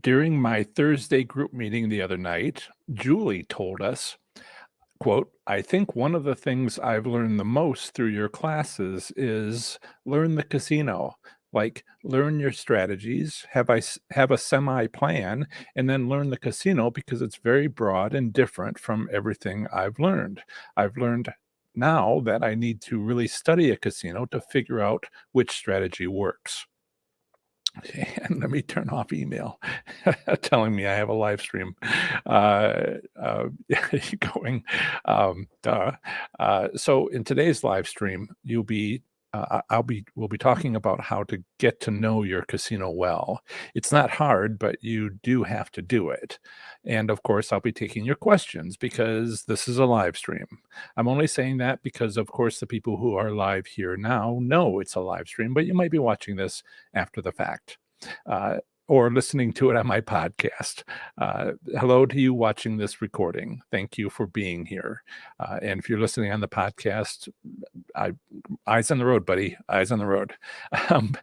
During my Thursday group meeting the other night, Julie told us, quote, I think one of the things I've learned the most through your classes is learn the casino. Like learn your strategies, have a semi plan, and then learn the casino because it's very broad and different from everything I've learned. I've learned now that I need to really study a casino to figure out which strategy works. And let me turn off email telling me I have a live stream going. Duh. So in today's live stream, we'll be talking about how to get to know your casino well. It's not hard, but you do have to do it. And of course, I'll be taking your questions because this is a live stream. I'm only saying that because, of course, the people who are live here now know it's a live stream, but you might be watching this after the fact uh, or listening to it on my podcast. Hello to you watching this recording. Thank you for being here. And if you're listening on the podcast, eyes on the road, buddy. Eyes on the road. Um,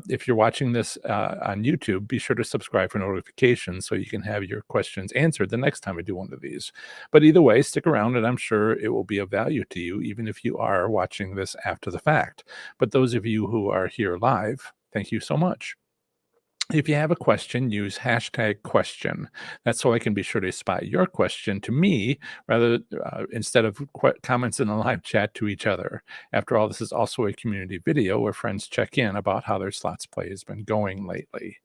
if you're watching this on YouTube, be sure to subscribe for notifications so you can have your questions answered the next time I do one of these. But either way, stick around and I'm sure it will be of value to you, even if you are watching this after the fact. But those of you who are here live, thank you so much. If you have a question, use hashtag question. That's so I can be sure to spot your question to me rather instead of comments in the live chat to each other. After all, this is also a community video where friends check in about how their slots play has been going lately.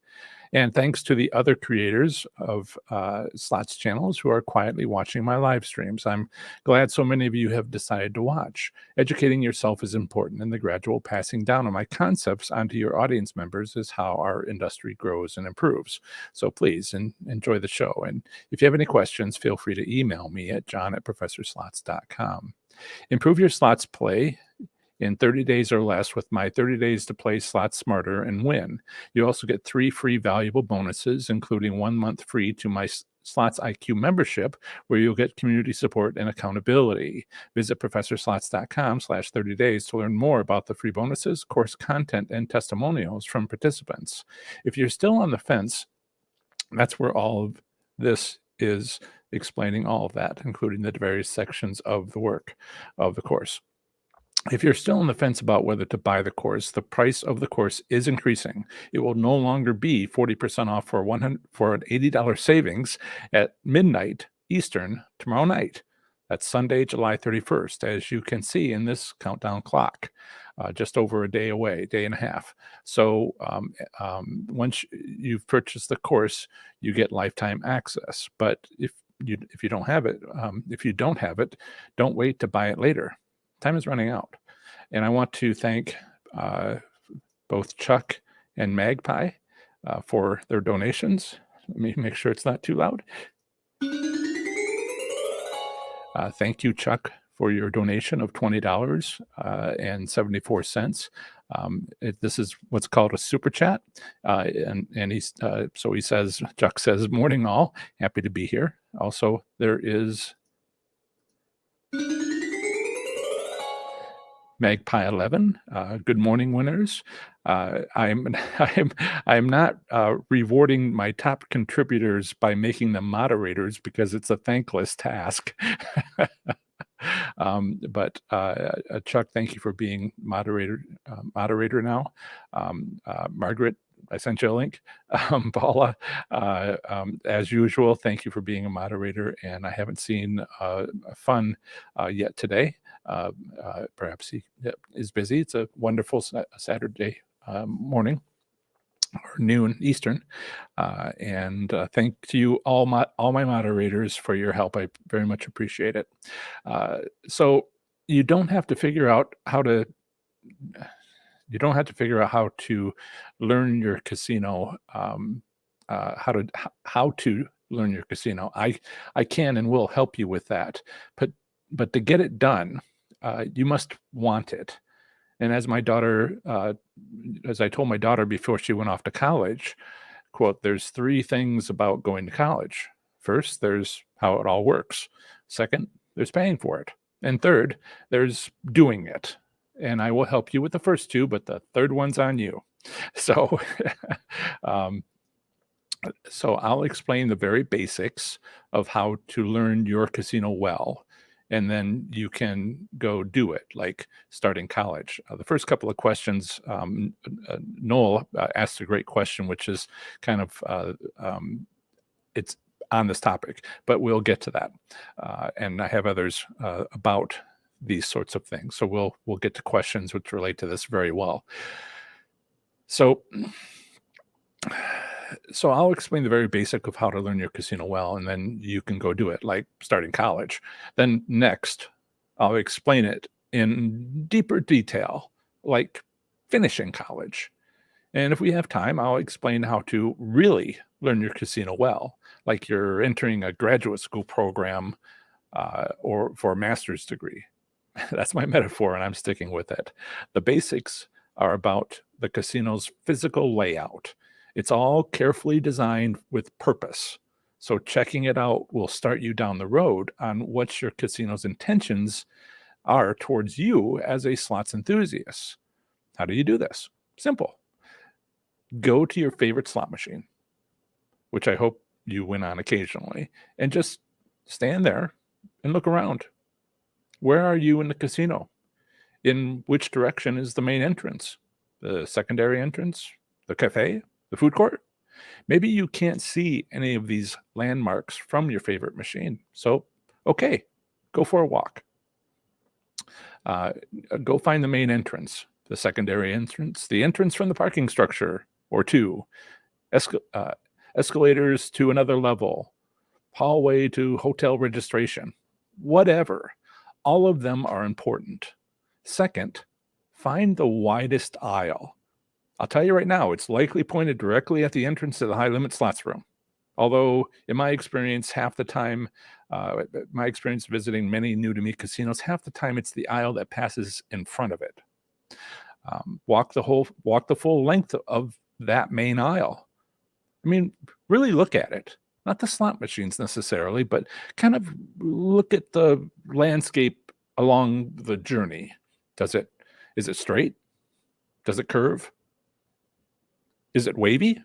And thanks to the other creators of Slots channels who are quietly watching my live streams. I'm glad so many of you have decided to watch. Educating yourself is important, and the gradual passing down of my concepts onto your audience members is how our industry grows and improves. So please enjoy the show. And if you have any questions, feel free to email me at john@professorslots.com. Improve your slots play in 30 days or less with my 30 days to play slots smarter and win. You also get 3 free valuable bonuses, including 1 month free to my Slots IQ membership, where you'll get community support and accountability. Visit professorslots.com/30 days to learn more about the free bonuses, course content, and testimonials from participants. If you're still on the fence, that's where all of this is explaining all of that, including the various sections of the work of the course. If you're still on the fence about whether to buy the course, the price of the course is increasing. It will no longer be 40% off for an $80 savings at midnight Eastern tomorrow night. That's Sunday, July 31st, as you can see in this countdown clock, just over a day away, day and a half. So once you've purchased the course, you get lifetime access. But if you don't have it, don't wait to buy it later. Time is running out. And I want to thank both Chuck and Magpie for their donations. Let me make sure it's not too loud. Thank you, Chuck, for your donation of $20.74. This is what's called a super chat. And he's so he says, Chuck says, morning all, happy to be here. Also, there is Magpie 11. Good morning, winners. I'm not rewarding my top contributors by making them moderators because it's a thankless task. But Chuck, thank you for being moderator now. Margaret, I sent you a link. Paula, as usual, thank you for being a moderator. And I haven't seen Fun yet today. Perhaps he is busy. It's a wonderful Saturday morning or noon Eastern. And thank to you all my moderators for your help. I very much appreciate it. So you don't have to figure out how to learn your casino, how to learn your casino. I can and will help you with that. But to get it done, you must want it. And as I told my daughter before she went off to college, quote, there's 3 things about going to college. First, there's how it all works. Second, there's paying for it. And third, there's doing it. And I will help you with the first 2, but the third one's on you. So So I'll explain the very basics of how to learn your casino well, and then you can go do it, like starting college. The first couple of questions, Noel asked a great question, which is kind of it's on this topic, but we'll get to that. And I have others about these sorts of things. So we'll get to questions which relate to this very well. So so I'll explain the very basic of how to learn your casino well, and then you can go do it, like starting college. Then next, I'll explain it in deeper detail, like finishing college. And if we have time, I'll explain how to really learn your casino well, like you're entering a graduate school program or for a master's degree. That's my metaphor, and I'm sticking with it. The basics are about the casino's physical layout. It's all carefully designed with purpose. So checking it out will start you down the road on what your casino's intentions are towards you as a slots enthusiast. How do you do this? Simple. Go to your favorite slot machine, which I hope you win on occasionally, and just stand there and look around. Where are you in the casino? In which direction is the main entrance? The secondary entrance? The cafe? The food court? Maybe you can't see any of these landmarks from your favorite machine. So, okay, go for a walk. Go find the main entrance, the secondary entrance, the entrance from the parking structure or two, escalators to another level, hallway to hotel registration, whatever. All of them are important. Second, find the widest aisle. I'll tell you right now, it's likely pointed directly at the entrance to the high limit slots room. Although, in my experience, half the time, my experience visiting many new to me casinos, half the time it's the aisle that passes in front of it. Walk the full length of that main aisle. I mean, really look at it. Not the slot machines necessarily, but kind of look at the landscape along the journey. Is it straight? Does it curve? Is it wavy?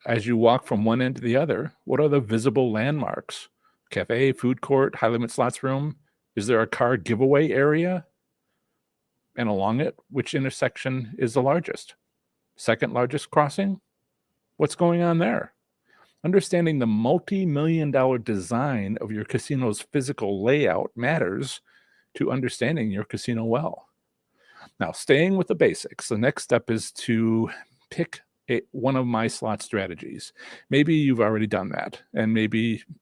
As you walk from one end to the other, what are the visible landmarks? Cafe, food court, high limit slots room? Is there a card giveaway area? And along it, which intersection is the largest? Second largest crossing? What's going on there? Understanding the multi-million-dollar design of your casino's physical layout matters to understanding your casino well. Now, staying with the basics, the next step is to pick one of my slot strategies. Maybe you've already done that,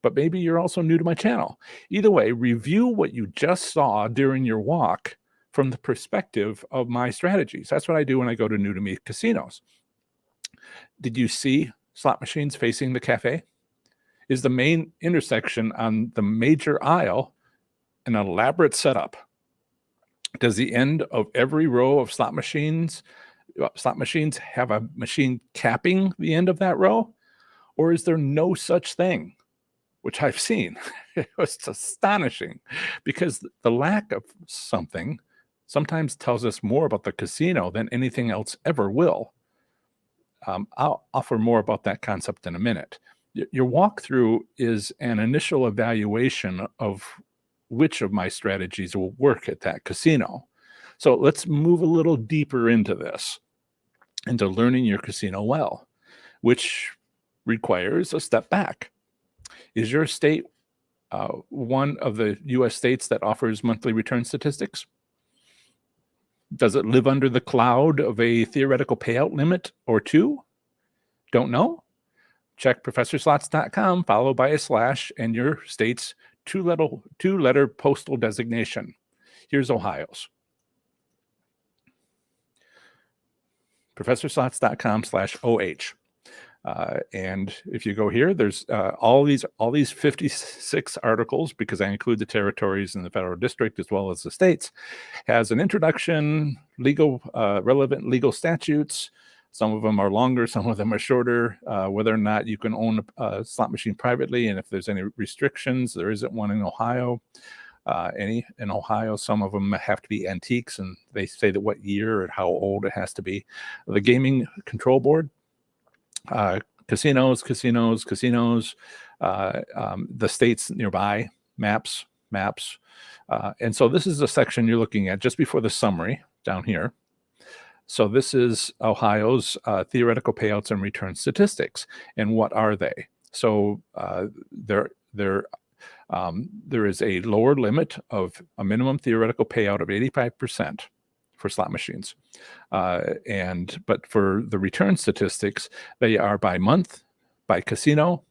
but maybe you're also new to my channel. Either way, review what you just saw during your walk from the perspective of my strategies. That's what I do when I go to new to me casinos. Did you see slot machines facing the cafe? Is the main intersection on the major aisle an elaborate setup? Does the end of every row of slot machines have a machine capping the end of that row? Or is there no such thing, which I've seen? It was astonishing because the lack of something sometimes tells us more about the casino than anything else ever will. I'll offer more about that concept in a minute. Your walkthrough is an initial evaluation of which of my strategies will work at that casino. So let's move a little deeper into this, into learning your casino well, which requires a step back. Is your state one of the U.S. states that offers monthly return statistics? Does it live under the cloud of a theoretical payout limit or two? Don't know? Check professorslots.com, followed by a / and your state's two-letter postal designation. Here's Ohio's. professorslots.com/OH. And if you go here, there's all these 56 articles, because I include the territories and the federal district as well as the states, has an introduction, relevant legal statutes. Some of them are longer, some of them are shorter, whether or not you can own a slot machine privately, and if there's any restrictions. There isn't one in Ohio. In Ohio, some of them have to be antiques, and they say that what year or how old it has to be. The Gaming Control Board uh, casinos, the states nearby, maps. And so this is the section you're looking at just before the summary down here. So this is Ohio's theoretical payouts and return statistics. And what are they? So there is a lower limit of a minimum theoretical payout of 85% for slot machines. But for the return statistics, they are by month, by casino,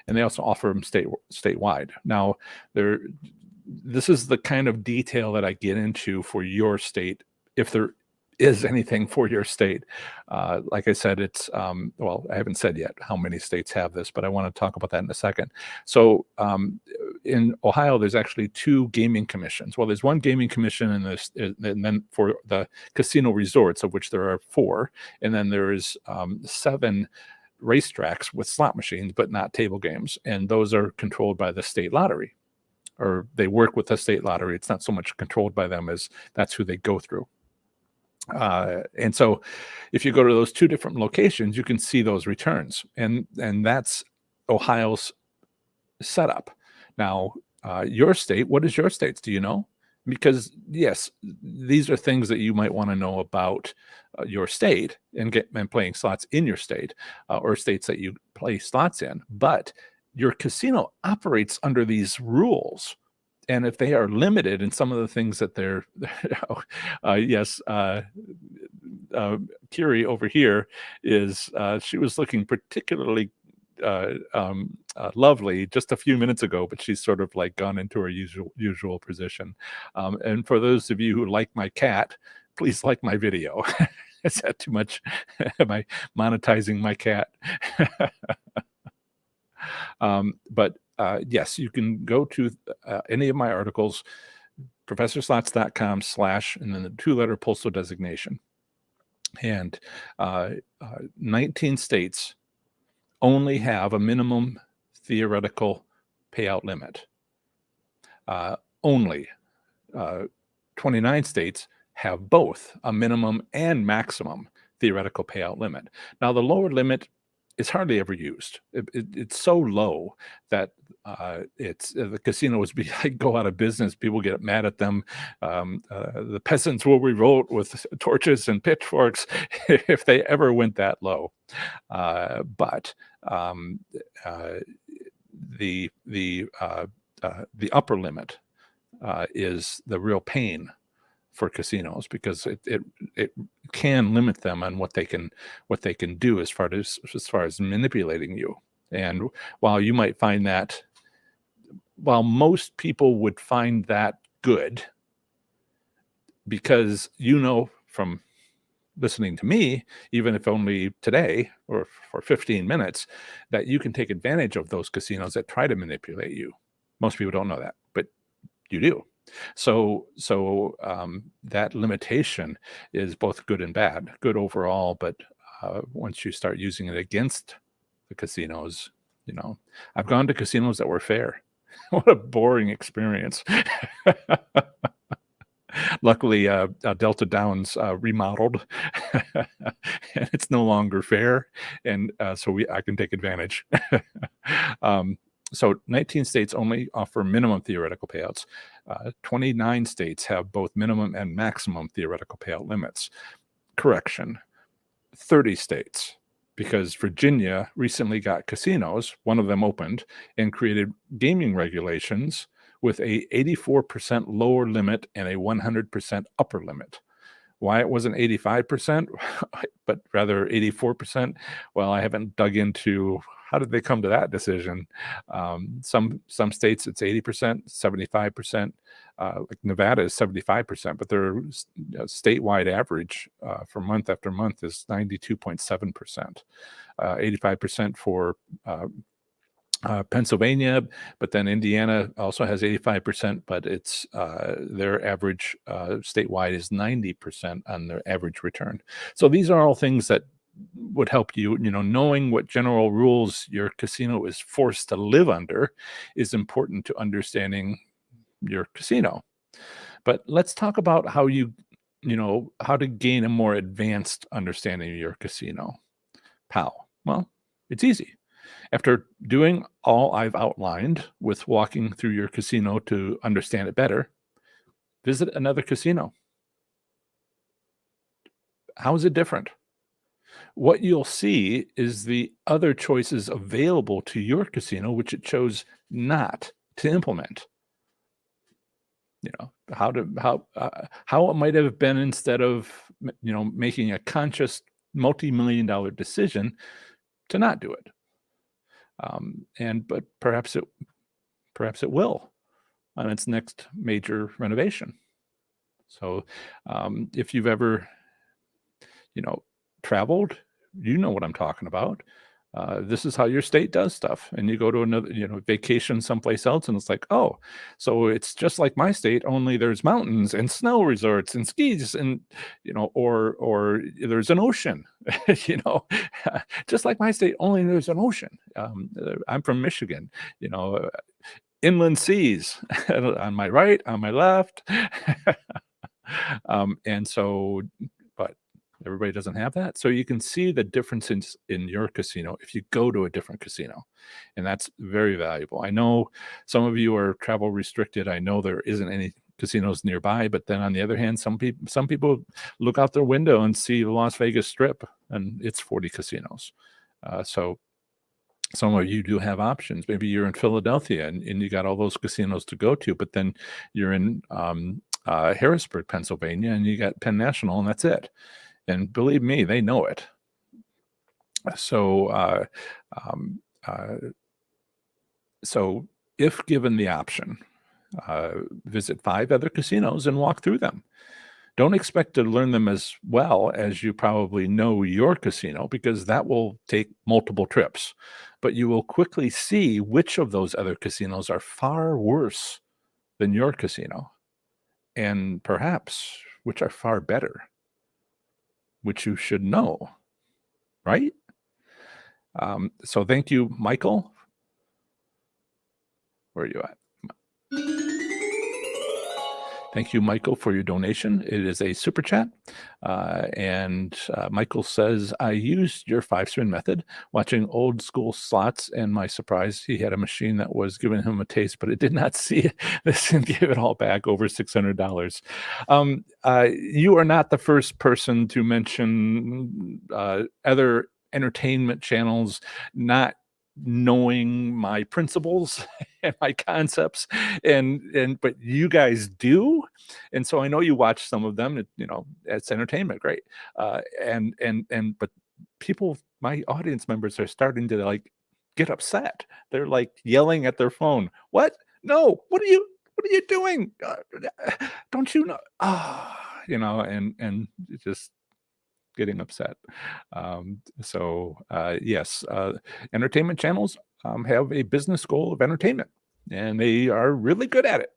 and they also offer them statewide. Now, this is the kind of detail that I get into for your state, if there is anything for your state. Like I said, it's well, I haven't said yet how many states have this, but I want to talk about that in a second. So in Ohio, there's actually 2 gaming commissions. Well, there's one gaming commission, and then for the casino resorts, of which there are 4, and then there is 7 racetracks with slot machines, but not table games, and those are controlled by the state lottery, or they work with the state lottery. It's not so much controlled by them as that's who they go through. And so if you go to those 2 different locations, you can see those returns, and that's Ohio's setup. Now, your state, what is your state's? Do you know? Because yes, these are things that you might want to know about your state and playing slots in your state, or states that you play slots in. But your casino operates under these rules. And if they are limited in some of the things that they're, yes, Kiri over here is, she was looking particularly lovely just a few minutes ago, but she's sort of like gone into her usual position. And for those of you who like my cat, please like my video. Is that too much? Am I monetizing my cat? But yes, you can go to any of my articles, professorslots.com/ and then the 2-letter postal designation. And 19 states only have a minimum theoretical payout limit. Only 29 states have both a minimum and maximum theoretical payout limit. Now, the lower limit is hardly ever used. It's so low that the casinos go out of business. People get mad at them. The peasants will revolt with torches and pitchforks if they ever went that low. But the upper limit is the real pain for casinos, because it can limit them on what they can do as far as manipulating you. And while most people would find that good, because from listening to me, even if only today or for 15 minutes, that you can take advantage of those casinos that try to manipulate you. Most people don't know that, but you do. So that limitation is both good and bad. Good overall, but once you start using it against the casinos, I've gone to casinos that were fair. What a boring experience. Luckily, Delta Downs remodeled, and it's no longer fair, and so I can take advantage. So 19 states only offer minimum theoretical payouts. 29 states have both minimum and maximum theoretical payout limits. Correction, 30 states, because Virginia recently got casinos, one of them opened, and created gaming regulations with a 84% lower limit and a 100% upper limit. Why it wasn't 85%, but rather 84%? Well, I haven't dug into how did they come to that decision. Some states it's 80%, 75%. Like Nevada is 75%, but their statewide average for month after month is 92.7%. 85% for Pennsylvania, but then Indiana also has 85%, but it's their average statewide is 90% on their average return. So these are all things that would help you. Knowing what general rules your casino is forced to live under is important to understanding your casino. But let's talk about how how to gain a more advanced understanding of your casino. How? Well, It's easy. After doing all I've outlined with walking through your casino to understand it better, visit another casino. How is it different? What you'll see is the other choices available to your casino, which it chose not to implement. How it might have been instead of making a conscious multi-million-dollar decision to not do it. But perhaps it will on its next major renovation. So if you've ever traveled, you know what I'm talking about. This is how your state does stuff. And you go to another, vacation someplace else, and it's like, oh, so it's just like my state, only there's mountains and snow resorts and skis and, or there's an ocean, just like my state, only there's an ocean. I'm from Michigan, inland seas on my right, on my left. And so, but everybody doesn't have that. So you can see the differences in your casino if you go to a different casino. And that's very valuable. I know some of you are travel restricted. I know there isn't any casinos nearby, but then on the other hand, some people look out their window and see the Las Vegas Strip, and it's 40 casinos. So some of you do have options. Maybe you're in Philadelphia and you got all those casinos to go to, but then you're in Harrisburg, Pennsylvania, and you got Penn National, and that's it. And believe me, they know it. So, so if given the option, visit 5 other casinos and walk through them. Don't expect to learn them as well as you probably know your casino, because that will take multiple trips. But you will quickly see which of those other casinos are far worse than your casino, and perhaps which are far better, which you should know, right? So thank you, Michael. Where are you at? Thank you, Michael, for your donation. It is a super chat. And Michael says, I used your 5-spin method watching old school slots, and my surprise, he had a machine that was giving him a taste, but it did not see this and gave it all back, over $600. You are not the first person to mention other entertainment channels not knowing my principles and my concepts, but you guys do, and so I know you watch some of them. It's entertainment, great. But people, my audience members, are starting to like get upset. They're like yelling at their phone. What? No, what are you doing? Don't you know? And just getting upset. Yes, entertainment channels have a business goal of entertainment, and they are really good at it.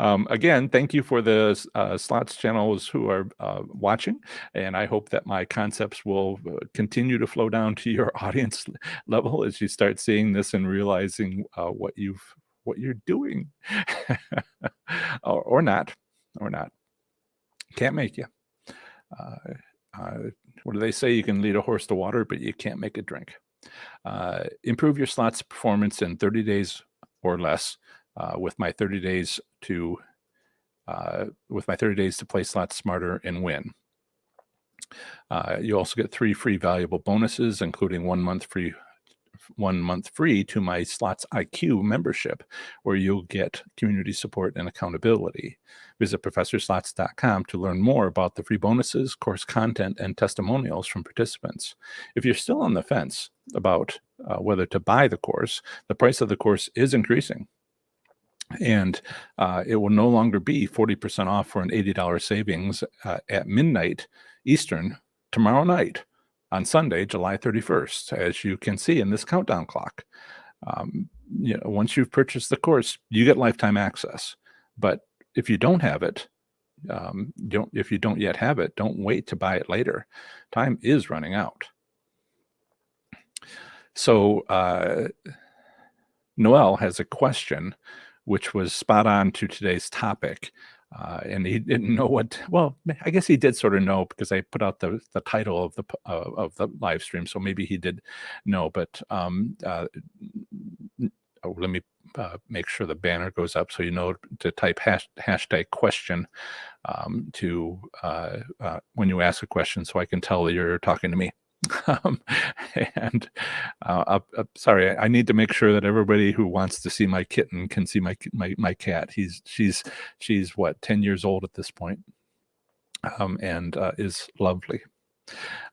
Again, thank you for the slots channels who are watching, and I hope that my concepts will continue to flow down to your audience level as you start seeing this and realizing what you're doing, or not. Can't make you. What do they say? You can lead a horse to water, but you can't make it drink. Improve your slots performance in 30 days or less with my 30 days to play slots smarter and win. You also get 3 free valuable bonuses, including 1 month free to my Slots IQ membership, where you'll get community support and accountability. Visit ProfessorSlots.com to learn more about the free bonuses, course content, and testimonials from participants. If you're still on the fence about whether to buy the course, the price of the course is increasing, and it will no longer be 40% off for an $80 savings at midnight Eastern tomorrow night, on Sunday, July 31st, as you can see in this countdown clock. Once you've purchased the course, you get lifetime access. But if you don't have it, if you don't yet have it, don't wait to buy it later. Time is running out. So Noel has a question which was spot on to today's topic. And he didn't know what. Well, I guess he did sort of know because I put out the title of the live stream, so maybe he did know. But let me make sure the banner goes up so you know to type hashtag question to when you ask a question, so I can tell that you're talking to me. Um, and sorry, I need to make sure that everybody who wants to see my kitten can see my cat. She's what, 10 years old at this point, and is lovely.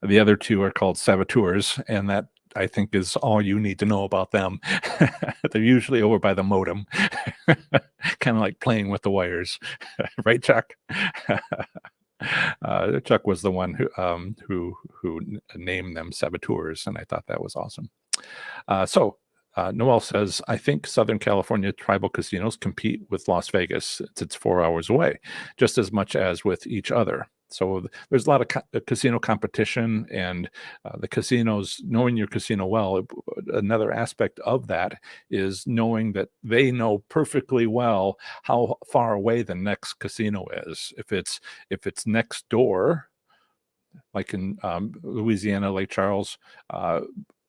The other two are called saboteurs, and that I think is all you need to know about them. They're usually over by the modem, kind of like playing with the wires, right, Chuck? Chuck was the one who named them saboteurs, and I thought that was awesome. Noel says, I think Southern California tribal casinos compete with Las Vegas. It's 4 hours away, just as much as with each other. So there's a lot of casino competition, and the casinos, knowing your casino well, another aspect of that is knowing that they know perfectly well how far away the next casino is. If it's next door, like in Louisiana, Lake Charles,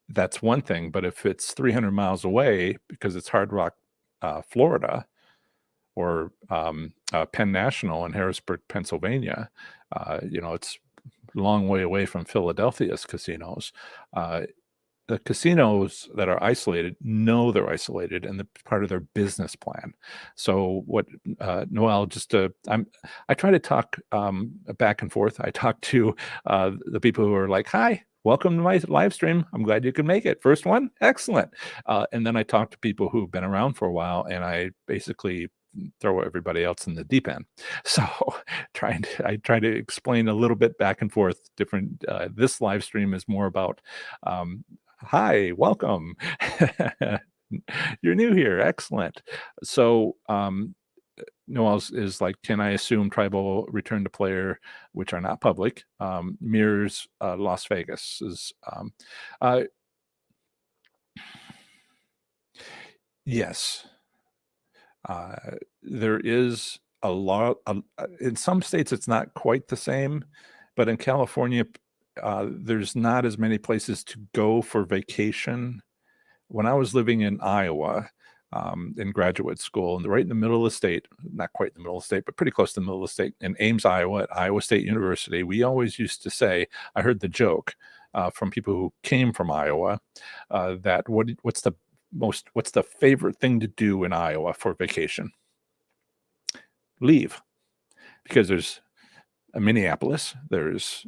that's one thing. But if it's 300 miles away because it's Hard Rock, Florida, or Penn National in Harrisburg, Pennsylvania, it's a long way away from Philadelphia's casinos. The casinos that are isolated know they're isolated, and it's part of their business plan. So what, Noel, I try to talk back and forth. I talk to the people who are like, hi, welcome to my live stream. I'm glad you could make it. First one, excellent. And then I talk to people who've been around for a while, and I basically throw everybody else in the deep end. So I try to explain a little bit back and forth different. This live stream is more about, hi, welcome. You're new here. Excellent. So, Noel is like, can I assume tribal return to player, which are not public, mirrors Las Vegas? Yes. There is a lot. In some states, it's not quite the same, but in California, there's not as many places to go for vacation. When I was living in Iowa, in graduate school, and right in the middle of the state, not quite in the middle of the state, but pretty close to the middle of the state, in Ames, Iowa, at Iowa State University, we always used to say, I heard the joke from people who came from Iowa, that what's the favorite thing to do in Iowa for vacation? Leave. Because there's Minneapolis, there's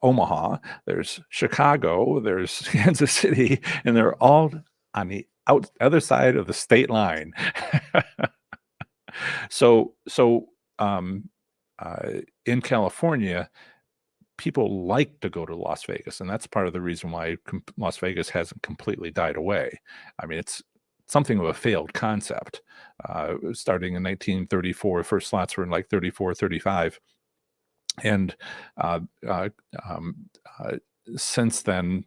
Omaha, there's Chicago, there's Kansas City, and they're all on the other side of the state line. So in California, people like to go to Las Vegas, and that's part of the reason why Las Vegas hasn't completely died away. I mean, it's something of a failed concept. Starting in 1934, first slots were in like 34, 35. And since then,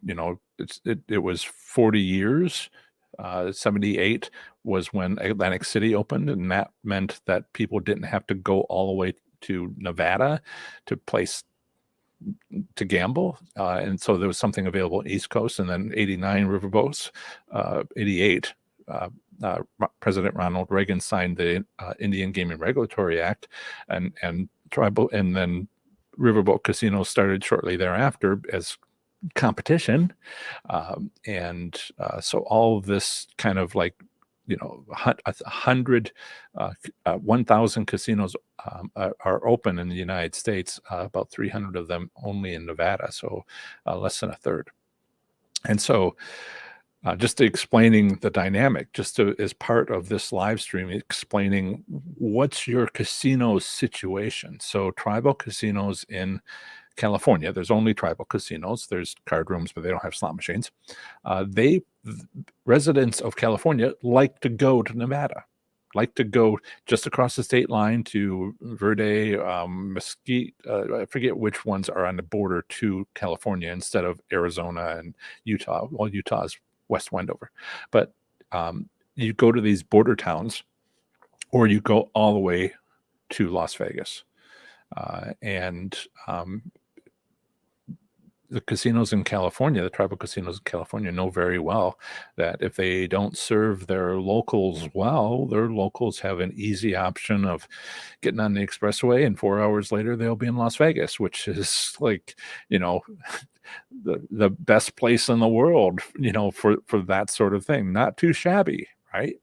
it was 40 years. 78 was when Atlantic City opened, and that meant that people didn't have to go all the way to Nevada to gamble, and so there was something available on the East Coast. And then 89 riverboats, 88. President Ronald Reagan signed the Indian Gaming Regulatory Act, and then riverboat casinos started shortly thereafter as competition, so all of this kind of like 1,000 casinos are open in the United States, about 300 of them only in Nevada, so less than a third. And so just explaining the dynamic, as part of this live stream, explaining what's your casino situation. So tribal casinos in California, there's only tribal casinos. There's card rooms, but they don't have slot machines. Residents of California like to go to Nevada, like to go just across the state line to Verde, Mesquite. I forget which ones are on the border to California instead of Arizona and Utah. Well, Utah's West Wendover, but you go to these border towns, or you go all the way to Las Vegas. And the casinos in California, the tribal casinos in California, know very well that if they don't serve their locals well, their locals have an easy option of getting on the expressway, and 4 hours later they'll be in Las Vegas, which is like, you know, the best place in the world, you know, for that sort of thing. Not too shabby, right?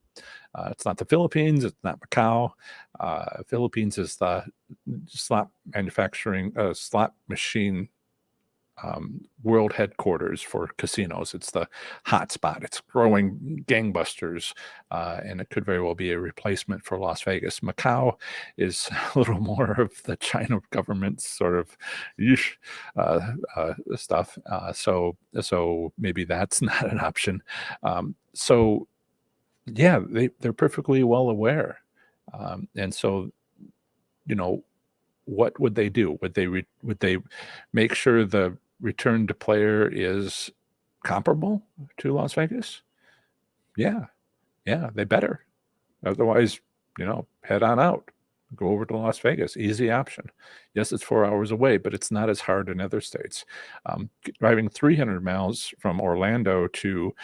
It's not the Philippines. It's not Macau. Philippines is the slot machine world headquarters for casinos. It's the hot spot. It's growing gangbusters, and it could very well be a replacement for Las Vegas. Macau is a little more of the China government's sort of stuff. So maybe that's not an option. So yeah, they're perfectly well aware, and so, you know, what would they do? Would they make sure the return to player is comparable to Las Vegas? Yeah, yeah, they better. Otherwise, you know, head on out. Go over to Las Vegas. Easy option. Yes, it's 4 hours away, but it's not as hard in other states. Driving 300 miles from Orlando to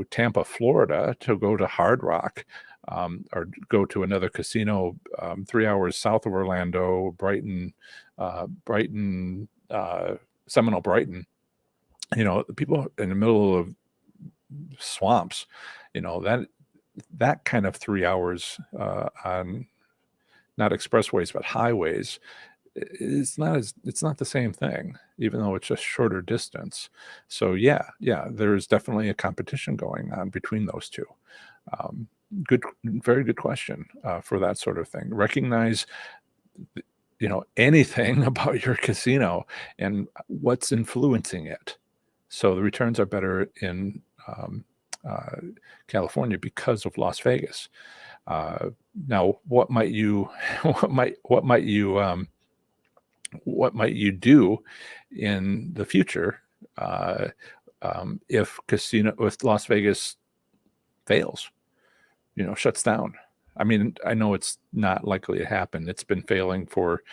Tampa, Florida, to go to Hard Rock, or go to another casino 3 hours south of Orlando, Brighton, Seminole, Brighton. You know, the people in the middle of swamps. You know, that kind of 3 hours on not expressways but highways, it's not the same thing, even though it's just shorter distance. So yeah, there's definitely a competition going on between those two. Very good question for that sort of thing. Recognize, you know, anything about your casino and what's influencing it. So the returns are better in California because of Las Vegas. Now, what might you do in the future if Las Vegas fails, you know, shuts down? I mean, I know it's not likely to happen. It's been failing for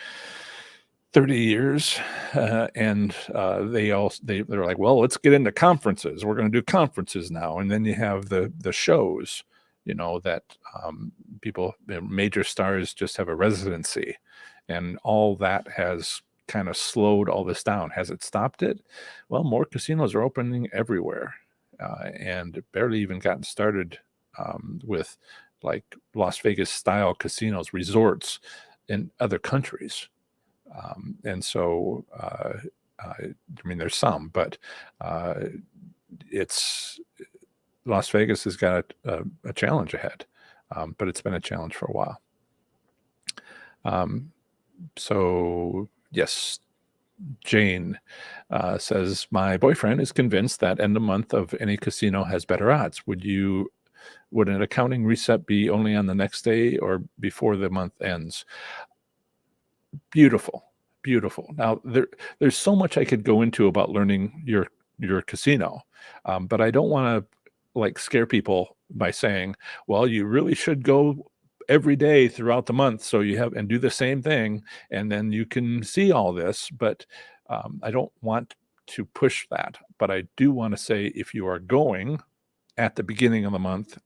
30 years, and they're like, well, let's get into conferences. We're going to do conferences now, and then you have the shows, you know, that people, major stars, just have a residency, and all that has kind of slowed all this down. Has it stopped it? Well, more casinos are opening everywhere, and barely even gotten started with like Las Vegas style casinos, resorts in other countries. And so, I mean, there's some, but Las Vegas has got a challenge ahead, but it's been a challenge for a while. So yes, Jane says, my boyfriend is convinced that end of month of any casino has better odds. Would an accounting reset be only on the next day or before the month ends? Beautiful. Now there's so much I could go into about learning your casino, but I don't want to like scare people by saying, well, you really should go every day throughout the month so you have and do the same thing and then you can see all this. But I don't want to push that. But I do want to say, if you are going at the beginning of the month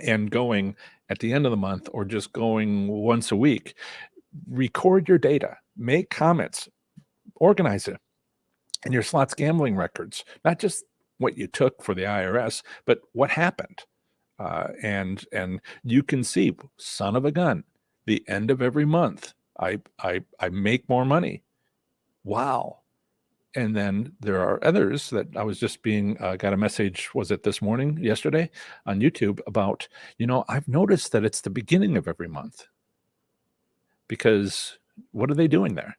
and going at the end of the month, or just going once a week, record your data, make comments, organize it in your slots gambling records, not just what you took for the IRS, but what happened. And you can see, son of a gun, the end of every month, I make more money. Wow. And then there are others that I was just got a message, was it yesterday on YouTube about, you know, I've noticed that it's the beginning of every month. Because what are they doing there?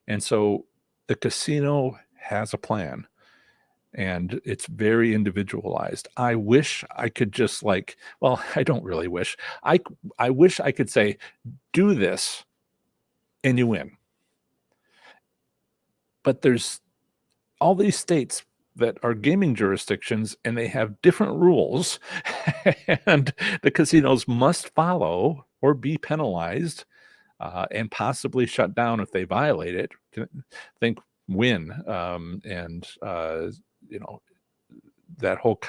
And so the casino has a plan, and it's very individualized. I wish I could just I don't really wish. I wish I could say, do this and you win. But there's all these states that are gaming jurisdictions, and they have different rules, and the casinos must follow or be penalized and possibly shut down if they violate it. Think win, and you know that whole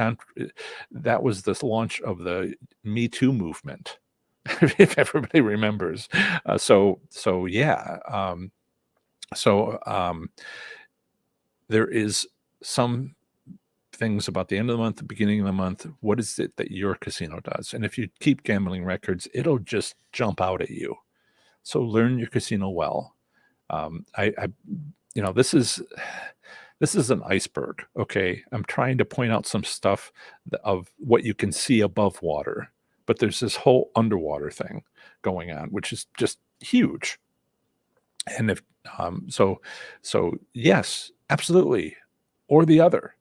that was the launch of the Me Too movement, if everybody remembers. So yeah. So there is some things about the end of the month, the beginning of the month. What is it that your casino does? And if you keep gambling records, it'll just jump out at you. So learn your casino well. I this is an iceberg. Okay, I'm trying to point out some stuff of what you can see above water, but there's this whole underwater thing going on, which is just huge. And if so yes, absolutely, or the other.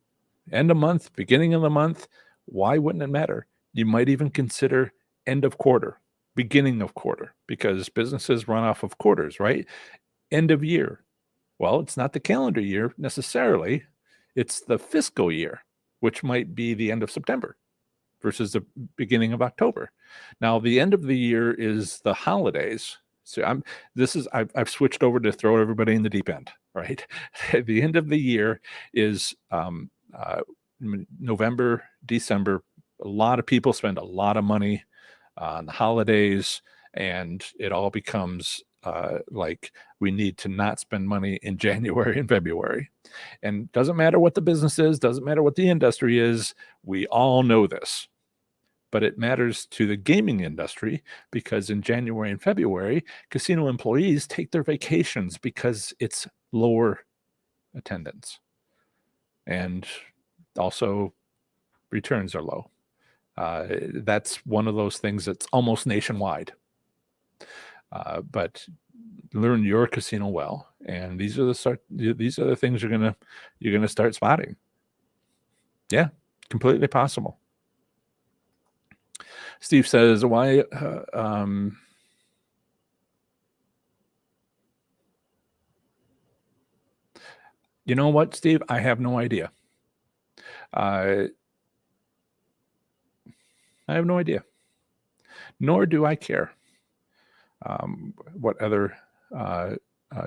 End of month, beginning of the month, why wouldn't it matter? You might even consider end of quarter, beginning of quarter, because businesses run off of quarters, right? End of year. Well, it's not the calendar year necessarily, it's the fiscal year, which might be the end of September versus the beginning of October. Now, the end of the year is the holidays. So I've switched over to throw everybody in the deep end, right? The end of the year is November, December. A lot of people spend a lot of money on the holidays, and it all becomes like we need to not spend money in January and February. And doesn't matter what the business is, doesn't matter what the industry is, we all know this. But it matters to the gaming industry because in January and February, casino employees take their vacations because it's lower attendance. And also, returns are low. That's one of those things that's almost nationwide. But learn your casino well, and these are the things you're gonna start spotting. Yeah, completely possible. Steve says, "Why?" You know what, Steve? I have no idea. I have no idea. Nor do I care what other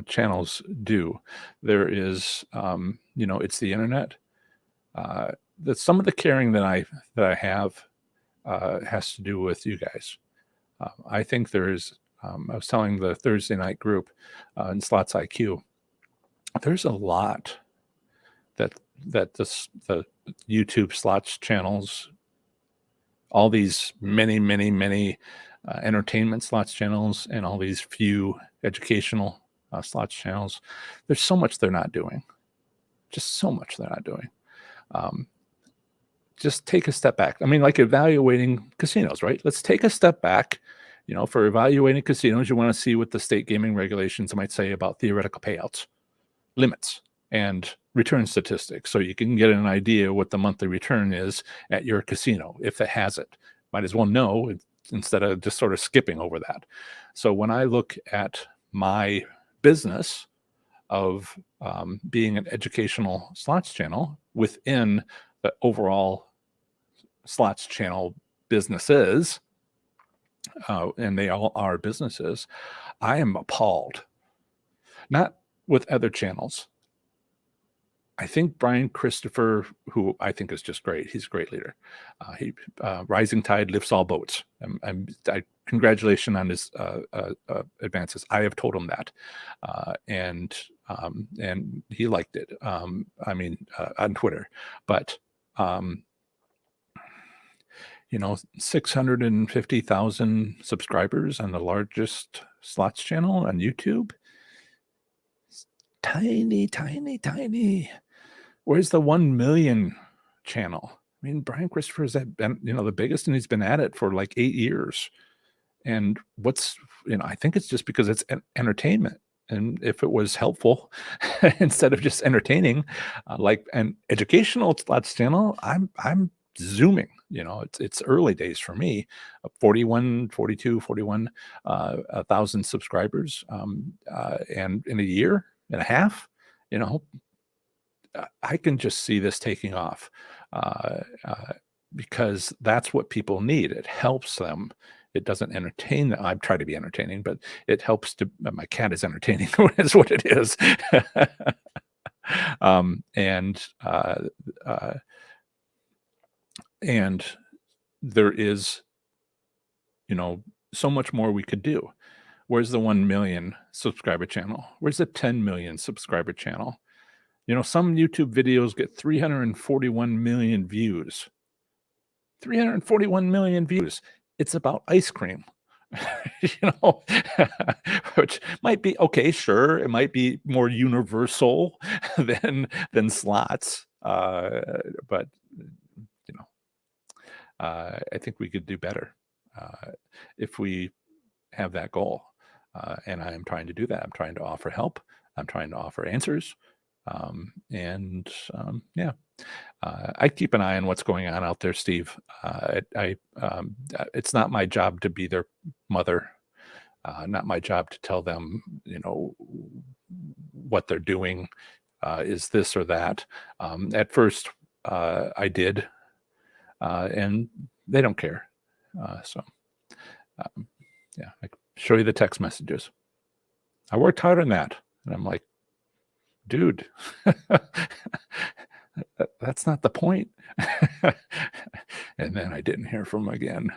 channels do. There is, it's the internet. That some of the caring that I have has to do with you guys. I think there is. I was telling the Thursday night group in Slots IQ. There's a lot that the YouTube slots channels, all these many entertainment slots channels, and all these few educational slots channels. There's so much they're not doing. Just so much they're not doing. Just take a step back. I mean, like evaluating casinos, right? Let's take a step back. For evaluating casinos, you want to see what the state gaming regulations might say about theoretical payouts, limits, and return statistics, so you can get an idea what the monthly return is at your casino if it has it. Might as well know instead of just sort of skipping over that. So when I look at my business of being an educational slots channel within the overall slots channel businesses, and they all are businesses, I am appalled. Not with other channels. I think Brian Christopher, who I think is just great, he's a great leader. Rising tide lifts all boats. Congratulations on his advances. I have told him that, and he liked it. On Twitter, but 650,000 subscribers on the largest slots channel on YouTube. Tiny. Where's the 1 million channel? I mean, Brian Christopher's been, the biggest, and he's been at it for like 8 years. And I think it's just because it's entertainment. And if it was helpful instead of just entertaining, like an educational slots channel, I'm zooming. It's early days for me. 41,000 subscribers, and in a year and a half, I can just see this taking off because that's what people need. It helps them It doesn't entertain. I try to be entertaining, but it helps to. My cat is entertaining. Is what it is. um, and uh, uh, and there is, so much more we could do. Where's the 1 million subscriber channel? Where's the 10 million subscriber channel? Some YouTube videos get 341 million views. 341 million views. It's about ice cream. Which might be okay, sure. It might be more universal than slots. But I think we could do better if we have that goal. And I am trying to do that. I'm trying to offer help. I'm trying to offer answers. Yeah, I keep an eye on what's going on out there, Steve. It's not my job to be their mother. Not my job to tell them, what they're doing is this or that. At first, I did, and they don't care. Yeah, I show you the text messages. I worked hard on that, and I'm like, dude, that's not the point. And then I didn't hear from him again.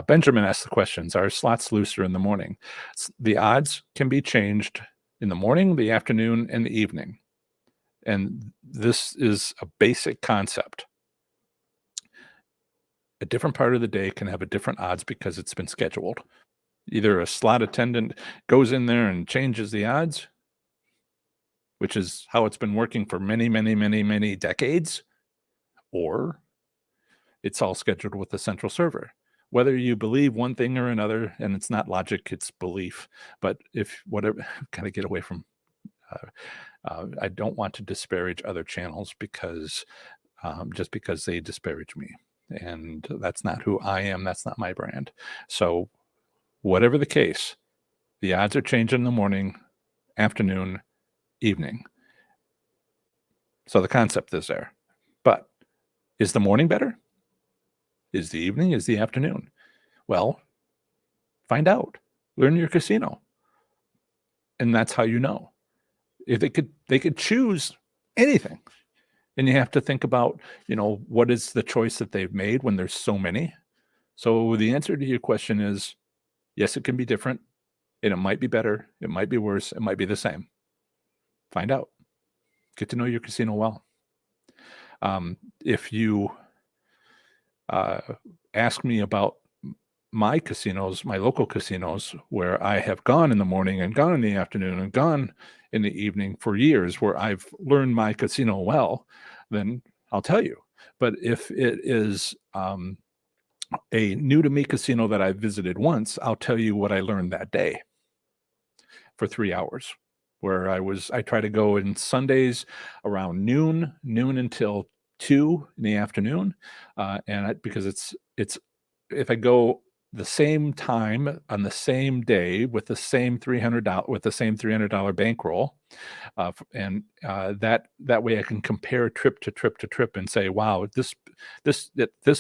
Benjamin asked the questions: are slots looser in the morning? The odds can be changed in the morning, the afternoon, and the evening. And this is a basic concept. A different part of the day can have a different odds because it's been scheduled. Either a slot attendant goes in there and changes the odds, which is how it's been working for many, many, many, many decades, or it's all scheduled with the central server. Whether you believe one thing or another, and it's not logic, it's belief. But if whatever, kind of get away from, I don't want to disparage other channels because just because they disparage me. And that's not who I am. That's not my brand. So whatever the case, the odds are changing in the morning, afternoon, evening. So the concept is there. But is the morning better? Is the evening? Is the afternoon? Well, find out. Learn your casino. And that's how you know. If they could choose anything. And you have to think about, what is the choice that they've made when there's so many. So the answer to your question is, yes, it can be different. And it might be better. It might be worse. It might be the same. Find out. Get to know your casino well. If you ask me about my casinos, my local casinos, where I have gone in the morning and gone in the afternoon and gone in the evening for years, where I've learned my casino well, then I'll tell you. But if it is a new to me casino that I visited once, I'll tell you what I learned that day for 3 hours, where I try to go in Sundays around noon until 2 in the afternoon. Because it's if I go the same time on the same day with the same $300 bankroll, that way I can compare trip to trip to trip and say, wow, this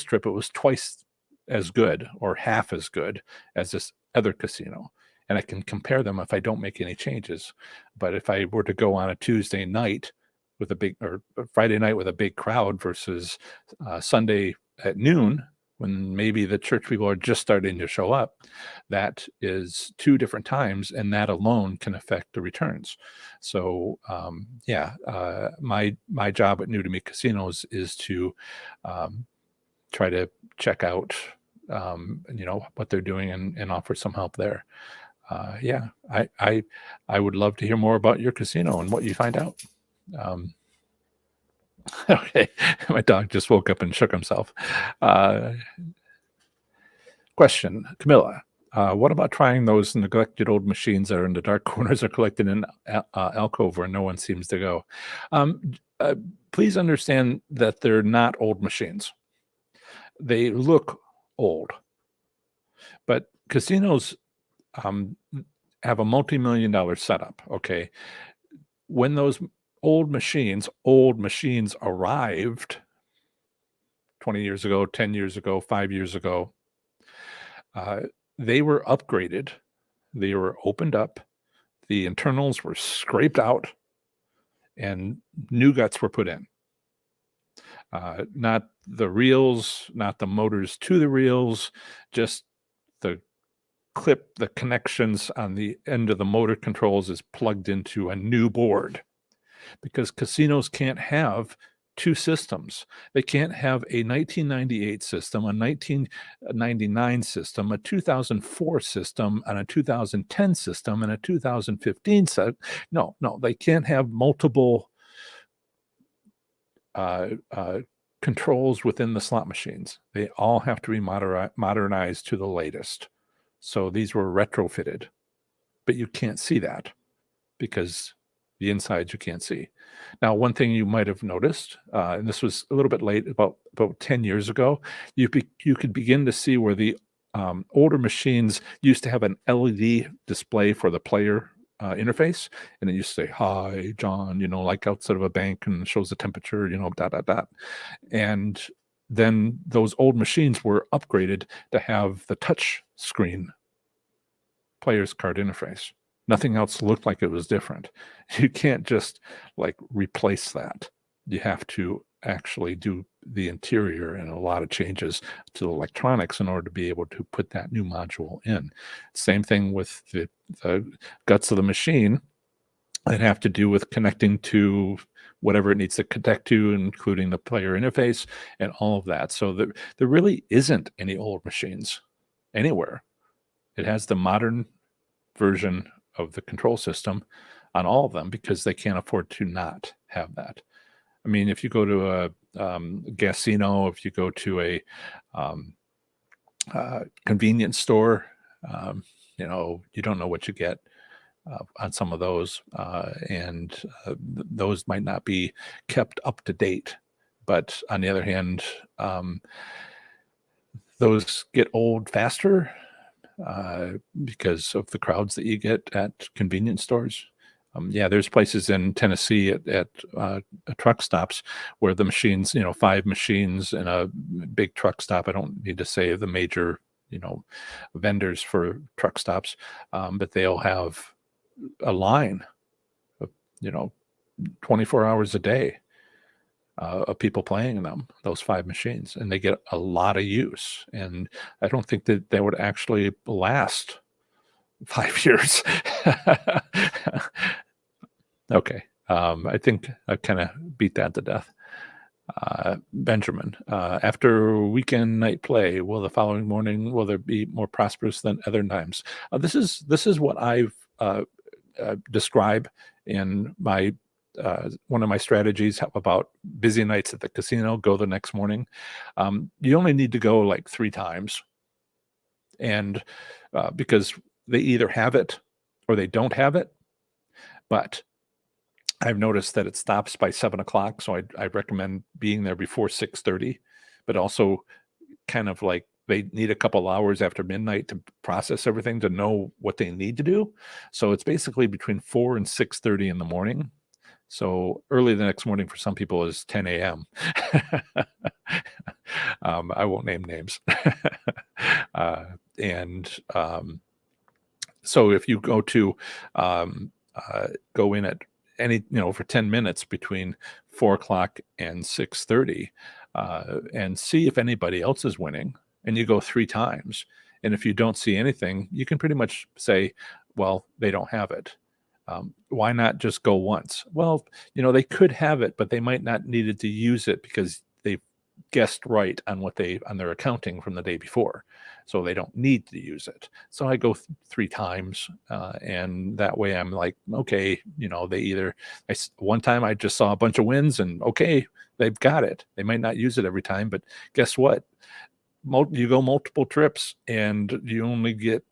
trip, it was twice as good or half as good as this other casino. And I can compare them if I don't make any changes. But if I were to go on a Tuesday night with or Friday night with a big crowd versus Sunday at noon, when maybe the church people are just starting to show up, that is 2 different times, and that alone can affect the returns. So my job at New to Me Casinos is to try to check out what they're doing and offer some help there. I would love to hear more about your casino and what you find out. Okay, my dog just woke up and shook himself. Question, Camilla. What about trying those neglected old machines that are in the dark corners or collected in alcove where no one seems to go? Please understand that they're not old machines. They look old. But casinos have a multi-million-dollar setup, okay? When those old machines arrived 20 years ago, 10 years ago, 5 years ago, Uh, they were upgraded. They were opened up. The internals were scraped out, and new guts were put in. Not the reels, not the motors to the reels, just the the connections on the end of the motor controls is plugged into a new board, because casinos can't have two systems. They can't have a 1998 system, a 1999 system, a 2004 system, and a 2010 system, and a 2015 set. No, they can't have multiple controls within the slot machines. They all have to be modernized to the latest. So these were retrofitted, but you can't see that because the insides you can't see. Now, one thing you might have noticed, and this was a little bit late, about 10 years ago, you could begin to see where the older machines used to have an LED display for the player interface, and it used to say, "Hi, John," like outside of a bank, and shows the temperature, dot, dot, dot. And then those old machines were upgraded to have the touch screen player's card interface. Nothing else looked like it was different. You can't just like replace that. You have to actually do the interior and a lot of changes to the electronics in order to be able to put that new module in. Same thing with the guts of the machine that have to do with connecting to whatever it needs to connect to, including the player interface and all of that. So there really isn't any old machines anywhere. It has the modern version of the control system on all of them because they can't afford to not have that. I mean, if you go to a casino, if you go to a convenience store, you don't know what you get on some of those, and those might not be kept up to date. But on the other hand, those get old faster because of the crowds that you get at convenience stores. There's places in Tennessee at truck stops where the machines, 5 machines in a big truck stop. I don't need to say the major, vendors for truck stops, but they'll have a line of, 24 hours a day of people playing in them, those 5 machines, and they get a lot of use. And I don't think that they would actually last 5 years. Okay. I think I kind of beat that to death. Benjamin, after weekend night play, will the following morning, will there be more prosperous than other times? This is what I've describe in my one of my strategies about busy nights at the casino. Go the next morning. You only need to go like 3 times, and because they either have it or they don't have it. But I've noticed that it stops by 7 o'clock, so I recommend being there before 6:30. But also, kind of like they need a couple hours after midnight to process everything to know what they need to do. So it's basically between 4 and 6:30 in the morning. So early the next morning for some people is 10 a.m. I won't name names. And so if you go to go in at any, for 10 minutes between 4 o'clock and 6:30 and see if anybody else is winning, and you go 3 times. And if you don't see anything, you can pretty much say, well, they don't have it. Why not just go once? Well, they could have it, but they might not needed to use it because they guessed right on on their accounting from the day before. So they don't need to use it. So I go 3 times, and that way I'm like, okay, they either, one time I just saw a bunch of wins and okay, they've got it. They might not use it every time, but guess what? You go multiple trips and you only get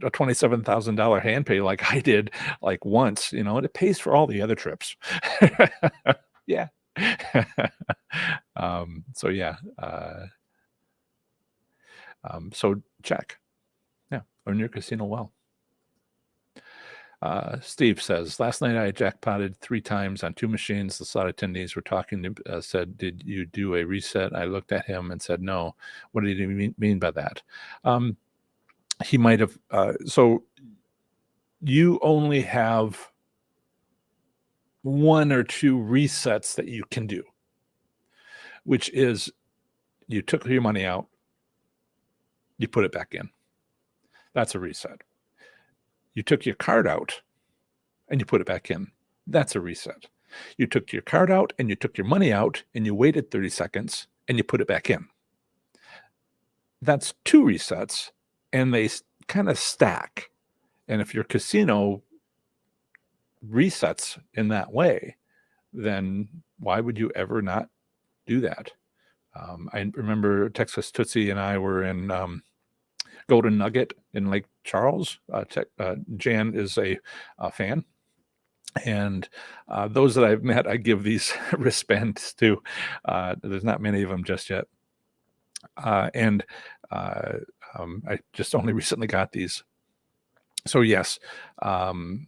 a $27,000 hand pay like I did like once, and it pays for all the other trips. Yeah. So yeah. So check. Yeah. Learn your casino well. Steve says, last night I jackpotted 3 times on 2 machines. The slot attendees were talking to said, did you do a reset? I looked at him and said, no. What did he mean by that? He might have, so you only have 1 or 2 resets that you can do, which is you took your money out, you put it back in. That's a reset. You took your card out and you put it back in. That's a reset. You took your card out and you took your money out and you waited 30 seconds and you put it back in. That's 2 resets, and they kind of stack. And if your casino resets in that way, then why would you ever not do that? I remember Texas Tootsie and I were in Golden Nugget in Lake Charles. Jan is a fan. And those that I've met, I give these wristbands to. There's not many of them just yet. I just only recently got these. So yes, I'm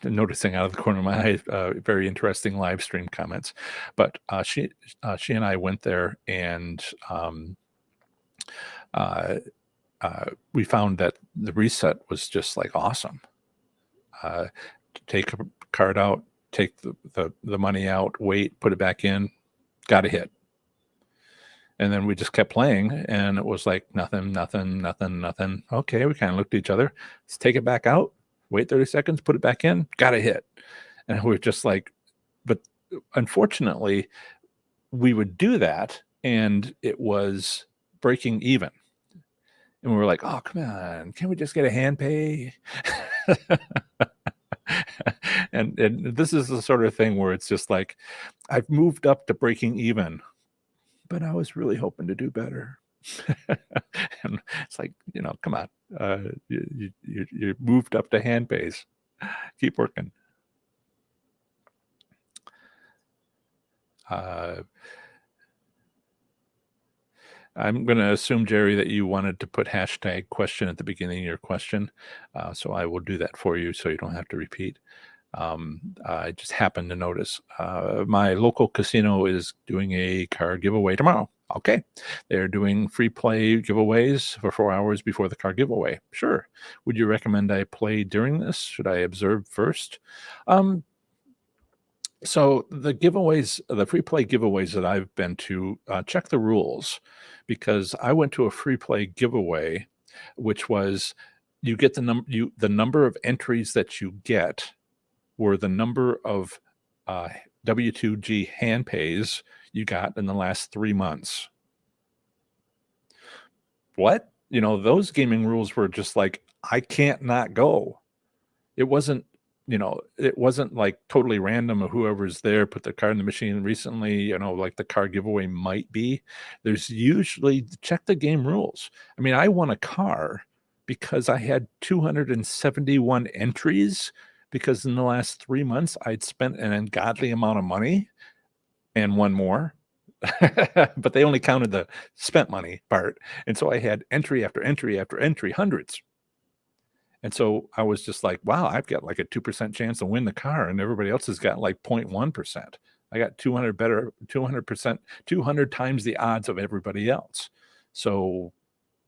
noticing out of the corner of my eye very interesting live stream comments. But she and I went there, and we found that the reset was just like awesome. Take a card out, take the money out, wait, put it back in, got a hit. And then we just kept playing, and it was like nothing. Okay, we kind of looked at each other. Let's take it back out, wait 30 seconds, put it back in, got a hit. And we were just like, but unfortunately, we would do that, and it was breaking even. And we were like, oh, come on, can't we just get a hand pay? and this is the sort of thing where it's just like, I've moved up to breaking even, but I was really hoping to do better. And it's like, come on, you moved up to hand pays. Keep working. I'm going to assume, Jerry, that you wanted to put hashtag question at the beginning of your question. So I will do that for you so you don't have to repeat. I just happened to notice my local casino is doing a card giveaway tomorrow. Okay. They're doing free play giveaways for 4 hours before the card giveaway. Sure. Would you recommend I play during this? Should I observe first? So the giveaways, the free play giveaways that I've been to, check the rules, because I went to a free play giveaway, which was you get the number of entries that you get were the number of W2G hand pays you got in the last 3 months. What? Those gaming rules were just like, I can't not go. It wasn't like totally random of whoever's there put their card in the machine recently, like the card giveaway might be. There's usually, check the game rules. I mean, I won a car because I had 271 entries, because in the last 3 months I'd spent an ungodly amount of money and won more. But they only counted the spent money part. And so I had entry after entry after entry, hundreds. And so I was just like, wow, I've got like a 2% chance to win the car, and everybody else has got like 0.1%. I got 200%, 200 times the odds of everybody else. So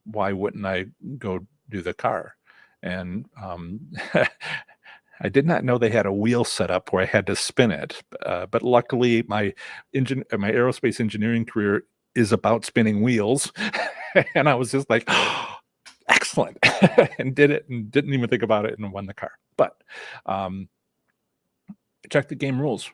why wouldn't I go do the car? And I did not know they had a wheel set up where I had to spin it. But luckily my aerospace engineering career is about spinning wheels. And I was just like, oh, excellent. And did it, and didn't even think about it, and won the car. But check the game rules.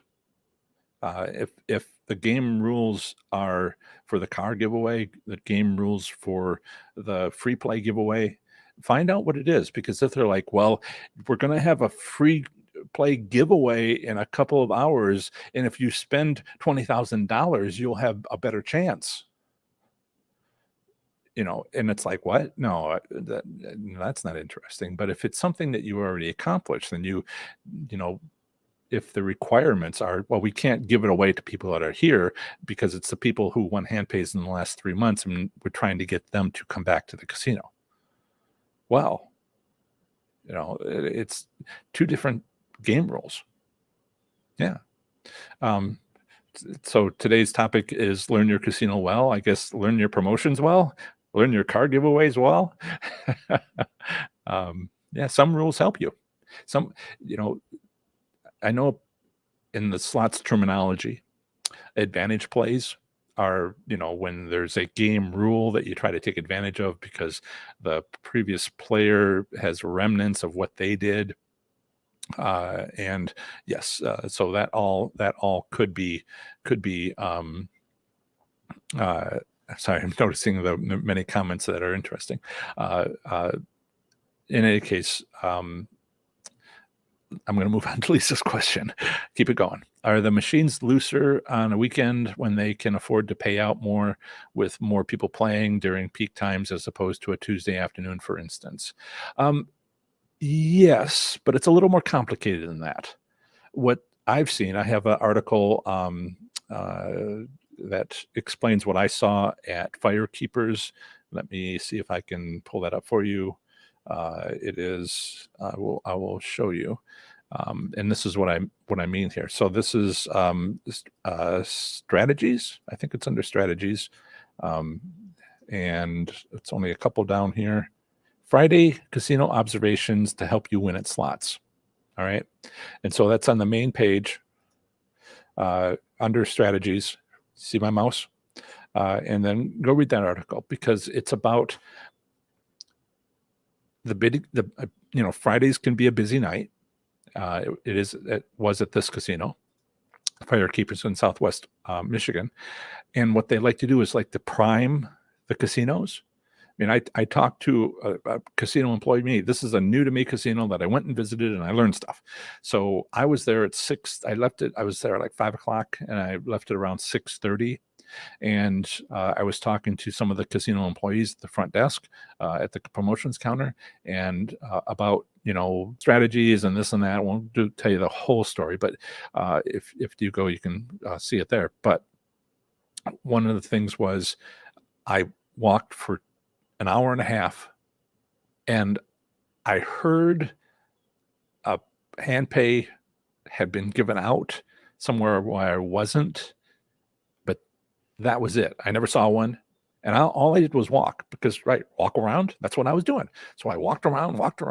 If the game rules are for the car giveaway, the game rules for the free play giveaway, find out what it is. Because if they're like, well, we're going to have a free play giveaway in a couple of hours, and if you spend $20,000, you'll have a better chance. And it's like, what? No, that's not interesting. But if it's something that you already accomplished, then if the requirements are, well, we can't give it away to people that are here because it's the people who won hand pays in the last 3 months, and we're trying to get them to come back to the casino. Well, It's two different game rules. Yeah. Um, so today's topic is learn your casino well. I guess learn your promotions well, learn your card giveaways well. Yeah, some rules help you. Some, you know, I know in the slots terminology, advantage plays are, when there's a game rule that you try to take advantage of because the previous player has remnants of what they did. And yes, so that all could be uh, sorry, I'm noticing the many comments that are interesting. Uh, uh, in any case, I'm going to move on to Lisa's question. Keep it going. Are the machines looser on a weekend when they can afford to pay out more with more people playing during peak times as opposed to a Tuesday afternoon, for instance? Um, yes, but it's a little more complicated than that. What I've seen, I have an article that explains what I saw at Firekeepers. Let me see if I can pull that up for you. It is. I will show you. And this is what I mean here. So this is strategies. I think it's under strategies, um, and it's only a couple down here. Friday casino observations to help you win at slots. All right, and so that's on the main page under strategies. See my mouse, and then go read that article because it's about the big. Fridays can be a busy night. It was at this casino, Firekeepers in Southwest Michigan, and what they like to do is like to prime the casinos. I mean, I talked to a casino employee. This is a new to me casino that I went and visited, and I learned stuff. So I was there at 6. I was there at like 5 o'clock, and I left it around 6:30. And I was talking to some of the casino employees at the front desk at the promotions counter, and about strategies and this and that. I won't tell you the whole story, but if you go, you can see it there. But one of the things was I walked for an hour and a half, and I heard a hand pay had been given out somewhere where I wasn't, but that was it. I never saw one. And all I did was walk because, walk around. That's what I was doing. So I walked around, walked,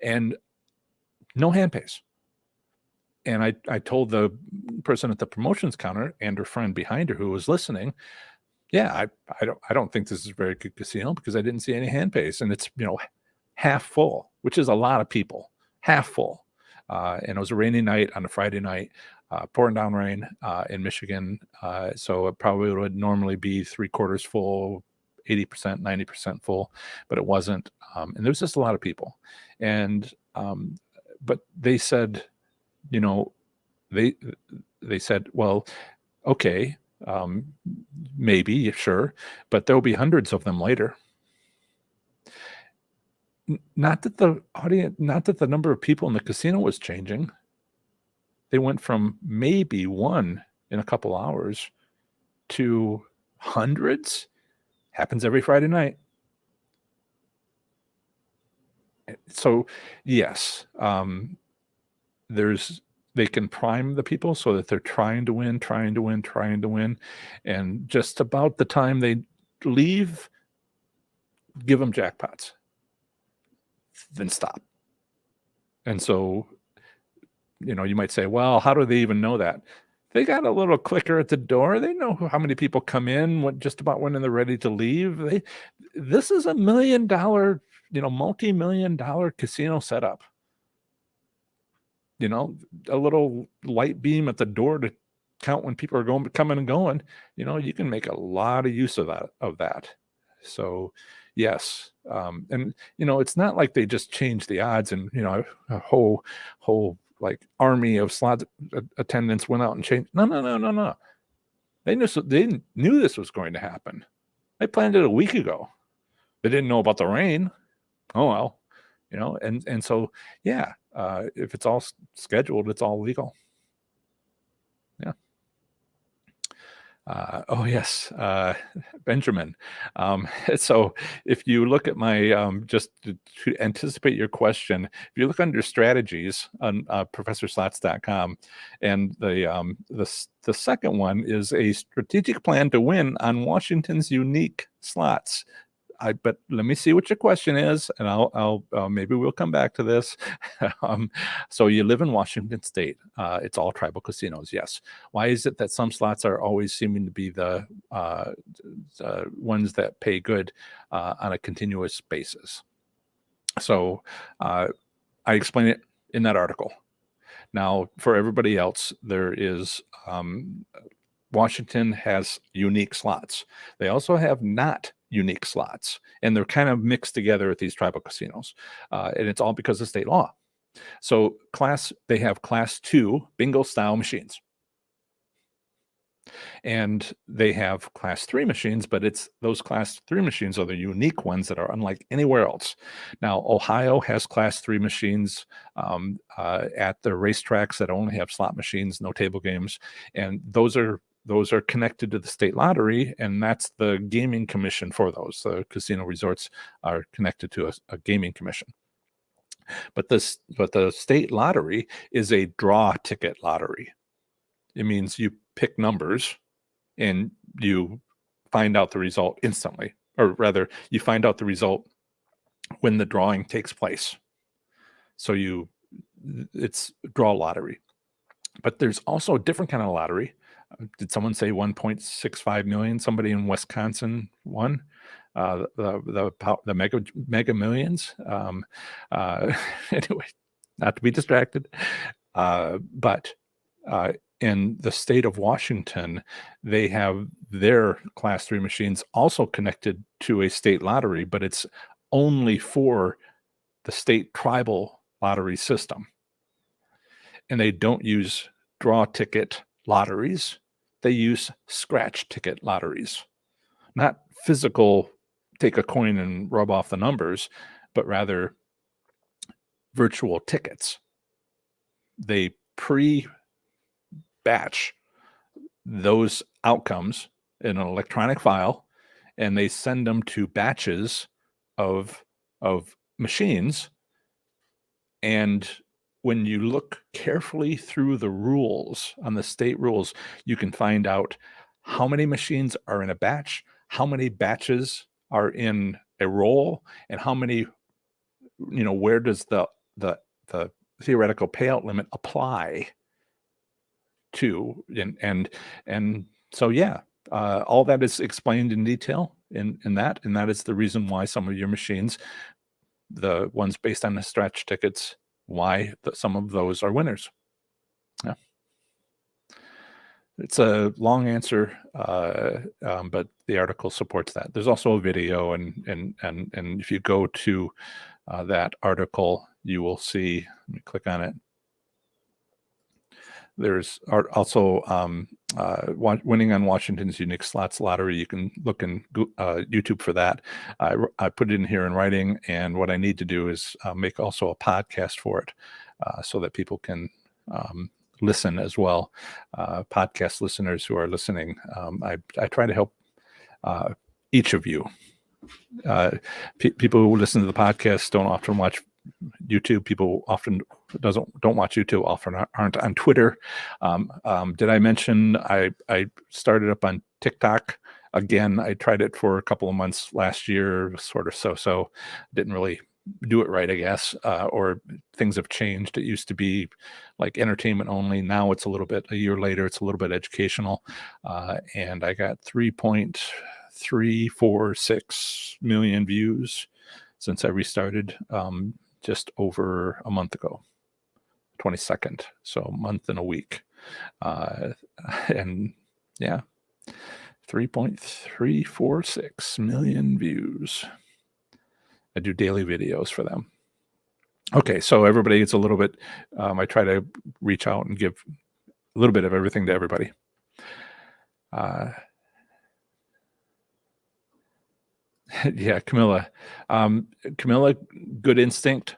and no hand pays. And I told the person at the promotions counter and her friend behind her who was listening, yeah, I don't think this is a very good casino because I didn't see any hand pays, and it's half full, which is a lot of people, half full. And it was a rainy night on a Friday night, pouring down rain in Michigan. So it probably would normally be 3/4 full, 80%, 90% full, but it wasn't. And there was just a lot of people. And but they said, they said, well, okay, maybe, sure, but there'll be hundreds of them later. Not that the number of people in the casino was changing. They went from maybe one in a couple hours to hundreds. Happens every Friday night. So yes, they can prime the people so that they're trying to win, and just about the time they leave, give them jackpots, then stop. And so, you might say, well, how do they even know that? They got a little clicker at the door. They know how many people come in, just about when they're ready to leave. This is $1 million, multi-million-dollar casino setup. A little light beam at the door to count when people are coming and going. You can make a lot of use of that. So yes. And it's not like they just changed the odds and a whole like army of slot attendants went out and changed. No. They knew this was going to happen. They planned it a week ago. They didn't know about the rain. Oh well. And so yeah, if it's all scheduled, it's all legal. Yeah. Oh yes, Benjamin. So if you look at my just to anticipate your question, if you look under strategies on professorslots.com, and the second one is a strategic plan to win on Washington's unique slots. But let me see what your question is, and I'll maybe we'll come back to this. um, so you live in Washington State. It's all tribal casinos. Yes. Why is it that some slots are always seeming to be the ones that pay good on a continuous basis? So I explain it in that article. Now, for everybody else, there is Washington has unique slots. They also have not unique slots, and they're kind of mixed together at these tribal casinos. And it's all because of state law. So they have class 2 bingo style machines. And they have class 3 machines, but it's those class 3 machines are the unique ones that are unlike anywhere else. Now, Ohio has class 3 machines at the racetracks that only have slot machines, no table games, and those are connected to the state lottery, and that's the gaming commission for those. The casino resorts are connected to a gaming commission. But the state lottery is a draw ticket lottery. It means you pick numbers and you find out the result instantly, or rather, you find out the result when the drawing takes place. So it's draw lottery. But there's also a different kind of lottery. Did someone say 1.65 million? Somebody in Wisconsin won the mega millions. Anyway, not to be distracted, but in the state of Washington, they have their class 3 machines also connected to a state lottery, but it's only for the state tribal lottery system. And they don't use draw ticket lotteries. They use scratch ticket lotteries, not physical, take a coin and rub off the numbers, but rather virtual tickets. They pre-batch those outcomes in an electronic file, and they send them to batches of machines. And when you look carefully through the rules on the state rules, you can find out how many machines are in a batch, how many batches are in a roll, and how many, where does the theoretical payout limit apply to, and so yeah, all that is explained in detail in that, and that is the reason why some of your machines, the ones based on the stretch tickets, why some of those are winners. Yeah. It's a long answer, but the article supports that. There's also a video, and if you go to that article, you will see. Let me click on it. There's also winning on Washington's unique slots lottery. You can look in YouTube for that. I put it in here in writing, and what I need to do is make also a podcast for it so that people can listen as well. Podcast listeners who are listening, I try to help each of you. People who listen to the podcast don't often watch YouTube. People often don't watch YouTube, often aren't on Twitter. Did I mention I started up on TikTok again? I tried it for a couple of months last year, sort of so didn't really do it right, I guess, or things have changed. It used to be like entertainment only. Now it's a year later, it's a little bit educational, and I got 3.346 million views since I restarted just over a month ago, 22nd, so a month and a week. And yeah, 3.346 million views. I do daily videos for them. Okay, so everybody gets a little bit, I try to reach out and give a little bit of everything to everybody. Yeah, Camilla. Camilla, good instinct.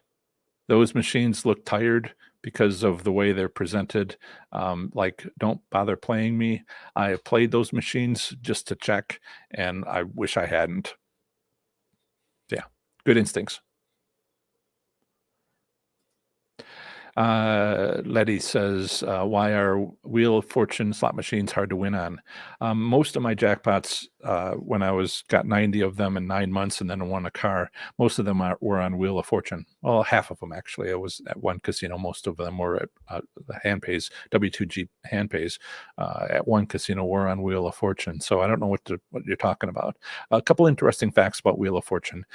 Those machines look tired because of the way they're presented. Like, don't bother playing me. I have played those machines just to check, and I wish I hadn't. Yeah, good instincts. Letty says, "Why are Wheel of Fortune slot machines hard to win on?" Most of my jackpots, when I got 90 of them in 9 months and then won a car, most of them were on Wheel of Fortune. Well, half of them actually. I was at one casino. Most of them were at the hand pays, W2G hand pays. At one casino were on Wheel of Fortune. So I don't know what you're talking about. A couple interesting facts about Wheel of Fortune.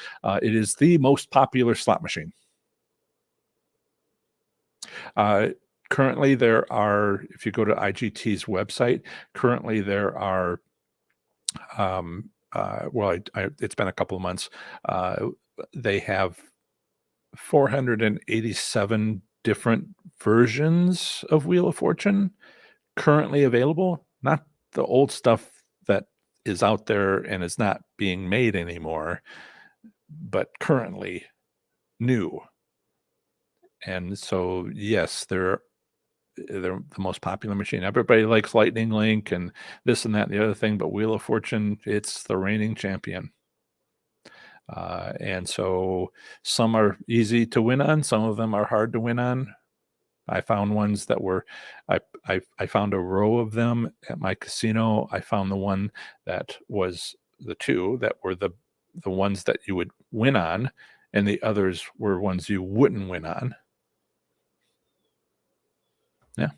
It is the most popular slot machine. Uh, Currently, there are, if you go to IGT's website, currently there are, well, it's been a couple of months. They have 487 different versions of Wheel of Fortune currently available. Not the old stuff that is out there and is not being made anymore, but currently new. And so, yes, they're the most popular machine. Everybody likes Lightning Link and this and that and the other thing, but Wheel of Fortune, it's the reigning champion. And so some are easy to win on, some of them are hard to win on. I found ones that were, I found a row of them at my casino. I found the one that was the two that were the ones that you would win on, and the others were ones you wouldn't win on. Yeah.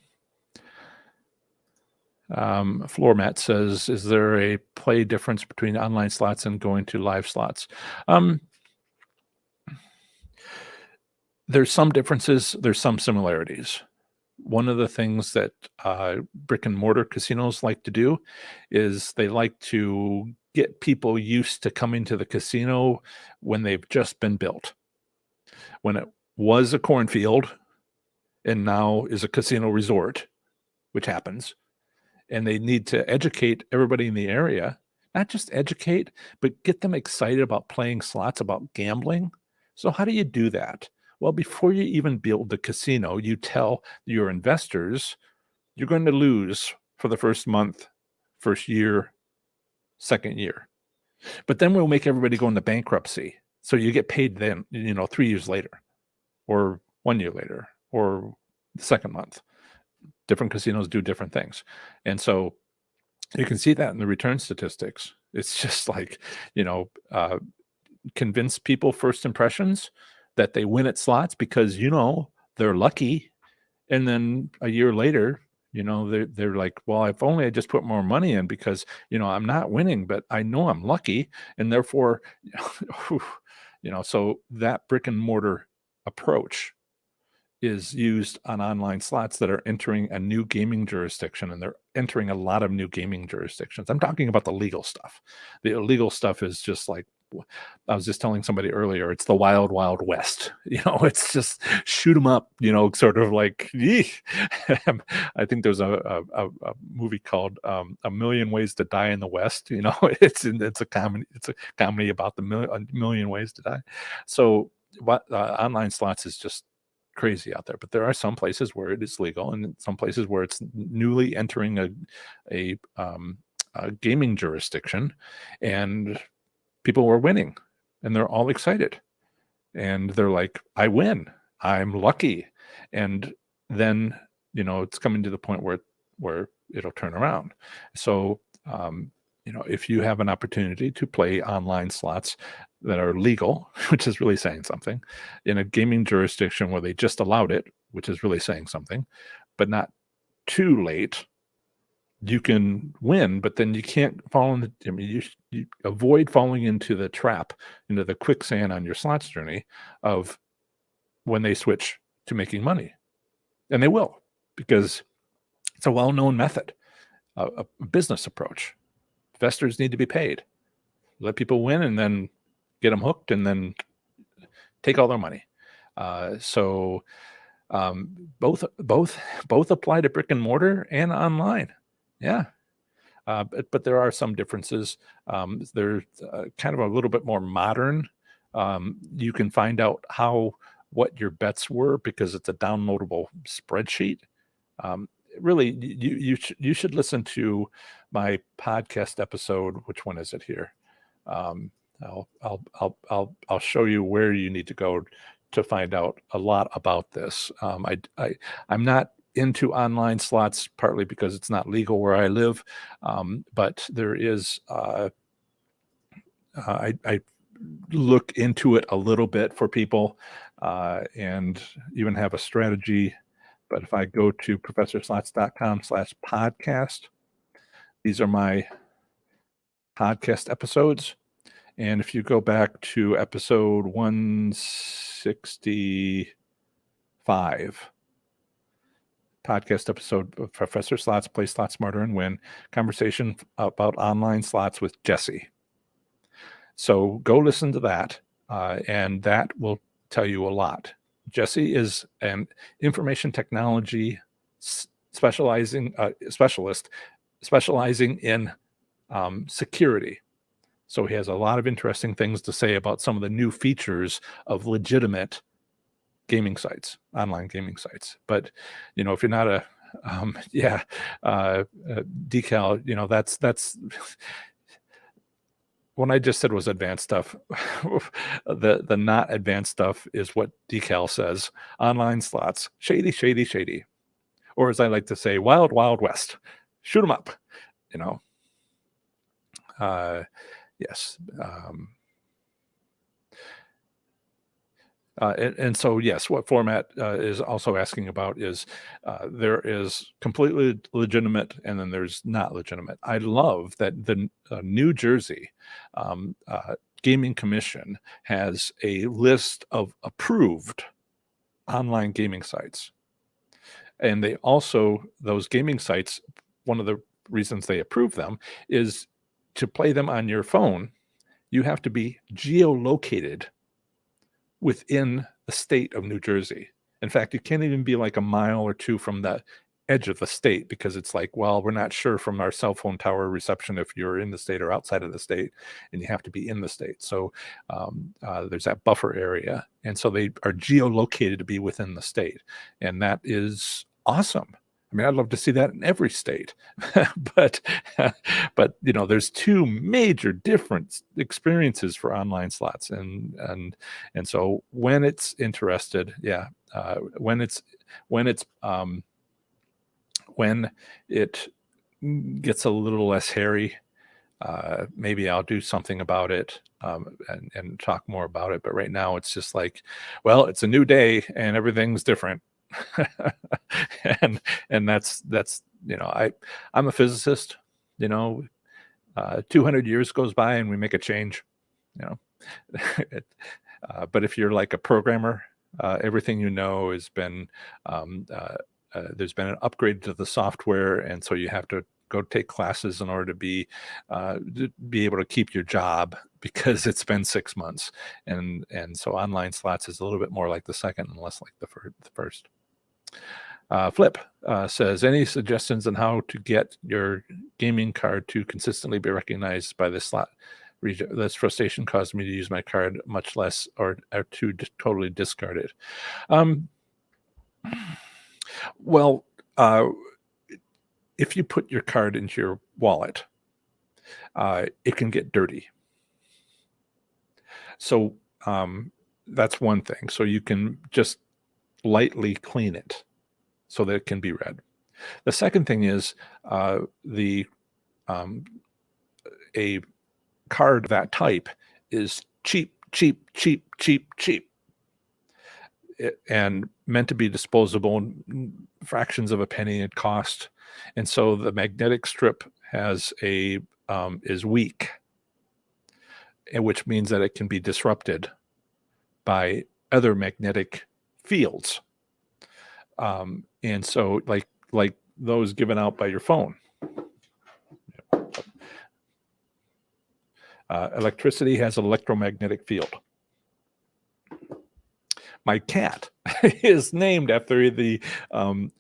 Floor Mat says, "Is there a play difference between online slots and going to live slots?" There's some differences. There's some similarities. One of the things that brick and mortar casinos like to do is they like to get people used to coming to the casino when they've just been built. When it was a cornfield and now is a casino resort, which happens, and they need to educate everybody in the area, not just educate, but get them excited about playing slots, about gambling. So how do you do that? Well, before you even build the casino, you tell your investors you're going to lose for the first month, first year, second year. But then we'll make everybody go into bankruptcy. So you get paid then, 3 years later, or 1 year later, or the second month. Different casinos do different things. And so you can see that in the return statistics. It's just like, convince people first impressions that they win at slots because, they're lucky. And then a year later, they're like, well, if only I just put more money in because, I'm not winning, but I know I'm lucky. And therefore, so that brick and mortar approach is used on online slots that are entering a new gaming jurisdiction, and they're entering a lot of new gaming jurisdictions. I'm talking about the legal stuff. The illegal stuff is just like, I was just telling somebody earlier, it's the wild, wild west. It's just shoot 'em up, sort of like, I think there's a movie called A Million Ways to Die in the West. It's a comedy about a million ways to die. So what online slots is just crazy out there, but there are some places where it is legal and some places where it's newly entering a gaming jurisdiction, and people were winning and they're all excited and they're like, I win, I'm lucky. And then, it's coming to the point where it'll turn around. So, if you have an opportunity to play online slots that are legal, which is really saying something, in a gaming jurisdiction where they just allowed it, which is really saying something, but not too late, you can win, but then you can't fall in you avoid falling into the trap, into the quicksand on your slots journey of when they switch to making money. And they will, because it's a well-known method, a business approach. Investors need to be paid. Let people win and then get them hooked and then take all their money. So both apply to brick and mortar and online. Yeah. But there are some differences. They're kind of a little bit more modern. You can find out how what your bets were because it's a downloadable spreadsheet. Um, Really, you should listen to my podcast episode. Which one is it here? Um, I'll show you where you need to go to find out a lot about this. I'm not into online slots partly because it's not legal where I live, but there is I look into it a little bit for people and even have a strategy. But if I go to professorslots.com/podcast, these are my podcast episodes. And if you go back to episode 165, podcast episode of Professor Slots, Play Slots Smarter and Win, conversation about online slots with Jesse. So go listen to that, and that will tell you a lot. Jesse is an information technology specialist specializing in security. So he has a lot of interesting things to say about some of the new features of legitimate gaming sites, online gaming sites. But if you're not a decal, that's what I just said was advanced stuff. The not advanced stuff is what decal says. Online slots, shady, shady, shady, or as I like to say, wild, wild west. Shoot them up, you know. Yes. And so, yes, what format is also asking about is there is completely legitimate and then there's not legitimate. I love that the New Jersey Gaming Commission has a list of approved online gaming sites. And they also, those gaming sites, one of the reasons they approve them is to play them on your phone, you have to be geolocated within the state of New Jersey. In fact, you can't even be like a mile or two from the edge of the state because it's like, well, we're not sure from our cell phone tower reception if you're in the state or outside of the state, and you have to be in the state. So there's that buffer area. And so they are geolocated to be within the state. And that is awesome. I mean, I'd love to see that in every state, but there's two major different experiences for online slots, and so when it's interested, when it gets a little less hairy, maybe I'll do something about it and talk more about it. But right now, it's just like, well, it's a new day and everything's different. and that's I'm a physicist. 200 years goes by and we make a change. But if you're like a programmer, everything has been there's been an upgrade to the software, and so you have to go take classes in order to be able to keep your job because it's been 6 months, and so online slots is a little bit more like the second and less like the first. Flip says, any suggestions on how to get your gaming card to consistently be recognized by the slot region? This frustration caused me to use my card much less or to totally discard it. Well, if you put your card into your wallet, it can get dirty. So that's one thing. So you can just lightly clean it so that it can be read. The second thing is a card of that type is cheap, and meant to be disposable, fractions of a penny it cost. And so the magnetic strip is weak, which means that it can be disrupted by other magnetic fields. And so like those given out by your phone. Electricity has an electromagnetic field. My cat is named after the not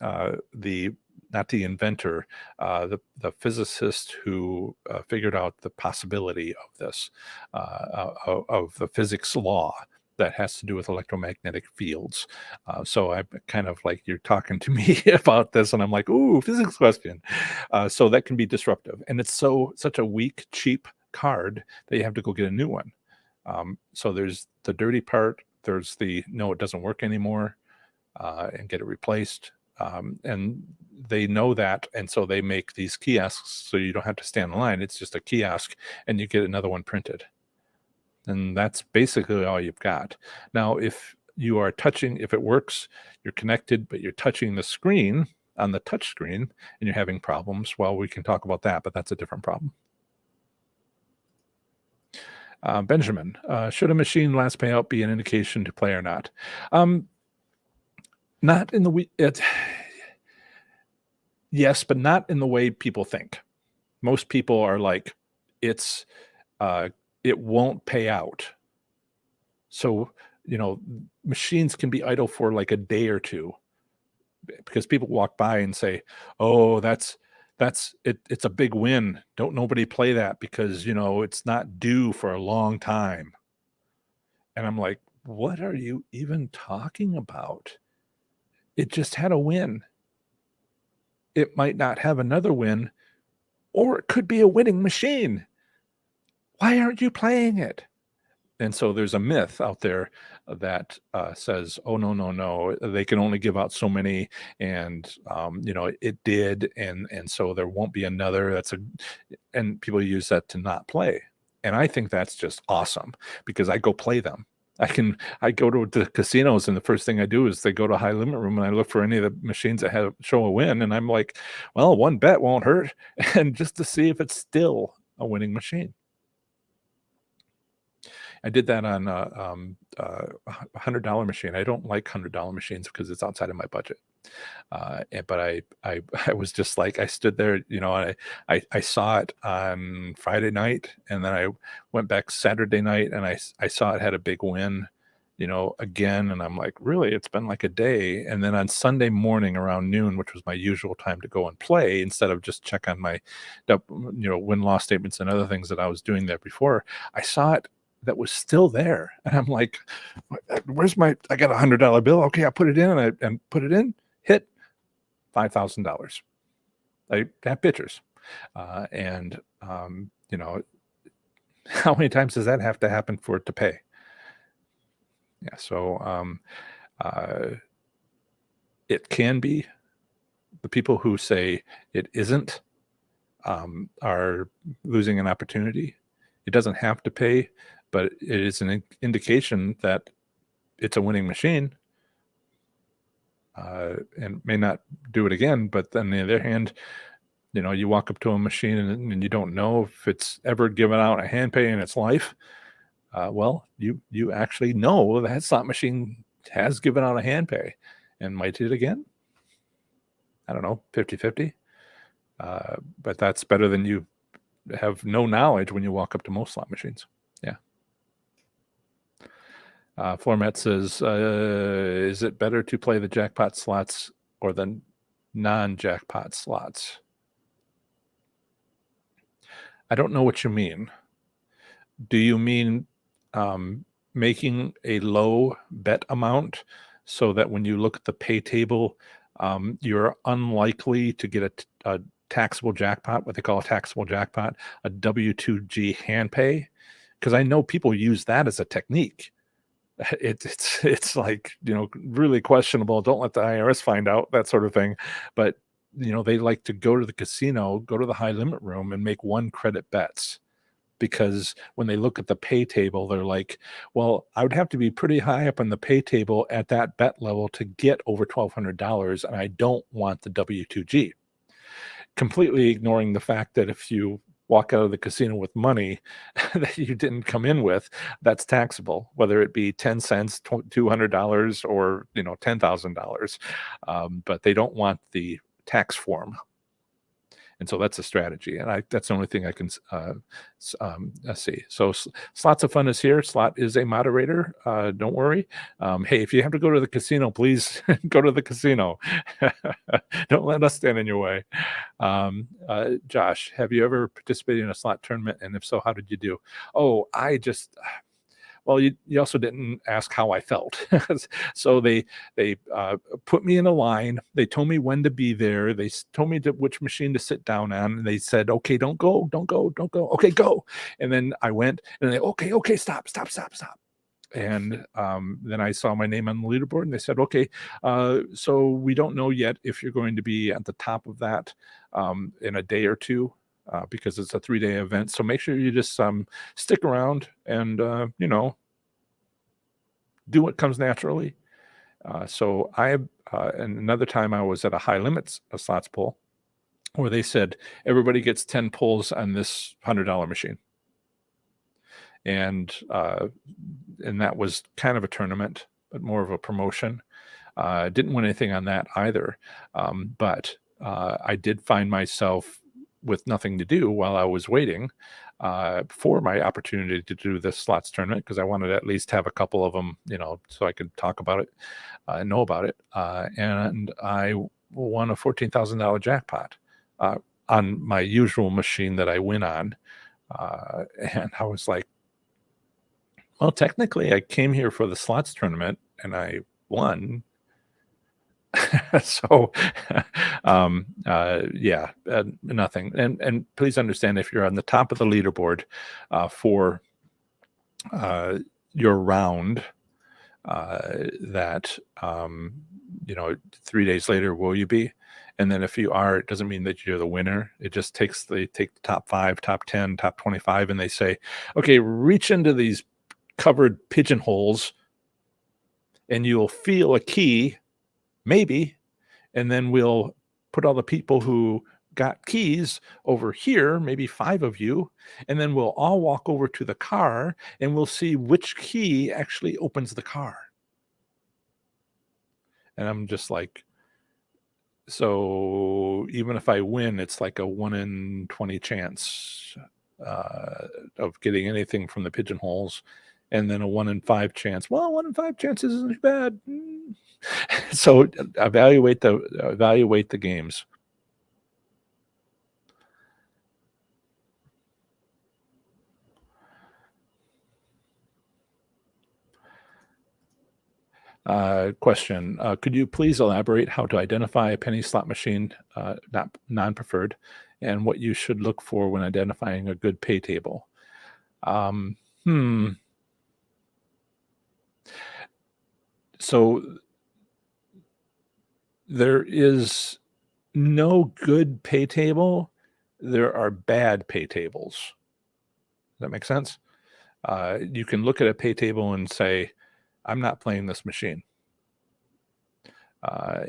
the inventor, the physicist who figured out the possibility of this, of the physics law that has to do with electromagnetic fields. So I'm kind of like you're talking to me about this, and I'm like, "Ooh, physics question." So that can be disruptive, and it's such a weak, cheap card that you have to go get a new one. So there's the dirty part. There's the no, it doesn't work anymore, and get it replaced. And they know that, and so they make these kiosks so you don't have to stand in line. It's just a kiosk, and you get another one printed, and that's basically all you've got. Now, if you are touching, if it works, you're connected, but you're touching the screen on the touch screen, and you're having problems. Well, we can talk about that, but that's a different problem. Benjamin, should a machine last payout be an indication to play or not? Um, Not in the we it yes, but not in the way people think. Most people are like, it's, uh, it won't pay out. So, you know, machines can be idle for like a day or 2 because people walk by and say, "Oh, that's it, it's a big win. Don't nobody play that because, it's not due for a long time." And I'm like, "What are you even talking about? It just had a win. It might not have another win, or it could be a winning machine. Why aren't you playing it?" And so there's a myth out there that says, "Oh no, no, no! They can only give out so many, and it did, and so there won't be another." And people use that to not play, and I think that's just awesome because I go play them. I go to the casinos, and the first thing I do is they go to high limit room, and I look for any of the machines that have show a win, and I'm like, well, one bet won't hurt, and just to see if it's still a winning machine. I did that on $100 machine. I don't like $100 machines because it's outside of my budget. But I was just like I stood there, I saw it on Friday night, and then I went back Saturday night, and I saw it had a big win, again, and I'm like, really, it's been like a day. And then on Sunday morning around noon, which was my usual time to go and play, instead of just check on my, win loss statements and other things that I was doing there before, I saw it that was still there, and I'm like, where's my? I got $100 bill. Okay, I put it in, and put it in, hit $5,000. I have pictures, and how many times does that have to happen for it to pay? Yeah, so uh, it can be the people who say it isn't are losing an opportunity. It doesn't have to pay, but it is an indication that it's a winning machine, and may not do it again. But on the other hand, you walk up to a machine, and you don't know if it's ever given out a hand pay in its life. Well, you actually know that slot machine has given out a hand pay, and might do it again. I don't know, 50-50. But that's better than you have no knowledge when you walk up to most slot machines. Yeah. Format says, is it better to play the jackpot slots or the non-jackpot slots? I don't know what you mean. Do you mean making a low bet amount so that when you look at the pay table, you're unlikely to get a taxable jackpot, what they call a taxable jackpot, a W2G hand pay? Because I know people use that as a technique. It's like, really questionable. Don't let the IRS find out, that sort of thing. But, they like to go to the casino, go to the high limit room and make one credit bets, because when they look at the pay table, they're like, well, I would have to be pretty high up on the pay table at that bet level to get over $1,200, and I don't want the W2G. Completely ignoring the fact that if you walk out of the casino with money that you didn't come in with, that's taxable, whether it be 10 cents, $200, or $10,000. But they don't want the tax form. And so that's a strategy, and that's the only thing I can see. So Slots of Fun is here. Slot is a moderator. Don't worry. Hey, if you have to go to the casino, please go to the casino. Don't let us stand in your way. Josh, have you ever participated in a slot tournament? And if so, how did you do? Oh, Well, you also didn't ask how I felt. So they put me in a line. They told me when to be there. Told me which machine to sit down on. And they said, "Okay, don't go, don't go, don't go. Okay, go." And then I went, and they, "Okay, okay, stop, stop, stop, stop." And then I saw my name on the leaderboard, and they said, "Okay, so we don't know yet if you're going to be at the top of that in a day or two." Because it's a 3-day event. So make sure you just stick around and, do what comes naturally. And another time I was at a high limits a slots pull where they said everybody gets 10 pulls on this $100 machine. And that was kind of a tournament, but more of a promotion. Didn't win anything on that either. But I did find myself with nothing to do while I was waiting for my opportunity to do this slots tournament, because I wanted to at least have a couple of them, so I could talk about it and know about it. And I won a $14,000 jackpot on my usual machine that I win on. And I was like, well, technically, I came here for the slots tournament and I won. So, yeah, nothing. And please understand, if you're on the top of the leaderboard for your round, that 3 days later, will you be? And then if you are, it doesn't mean that you're the winner. It just they take the top 5, top 10, top 25, and they say, okay, reach into these covered pigeonholes and you'll feel a key, maybe, and then we'll put all the people who got keys over here, maybe 5 of you, and then we'll all walk over to the car and we'll see which key actually opens the car. And I'm just like, so even if I win, it's like a 1 in 20 chance of getting anything from the pigeonholes, and then a 1 in 5 chance. Well, 1 in 5 chances isn't bad. So evaluate the games. Question: could you please elaborate how to identify a penny slot machine, not non-preferred, and what you should look for when identifying a good pay table? Um, hmm. So there is no good pay table. There are bad pay tables. Does that make sense? You can look at a pay table and say, "I'm not playing this machine."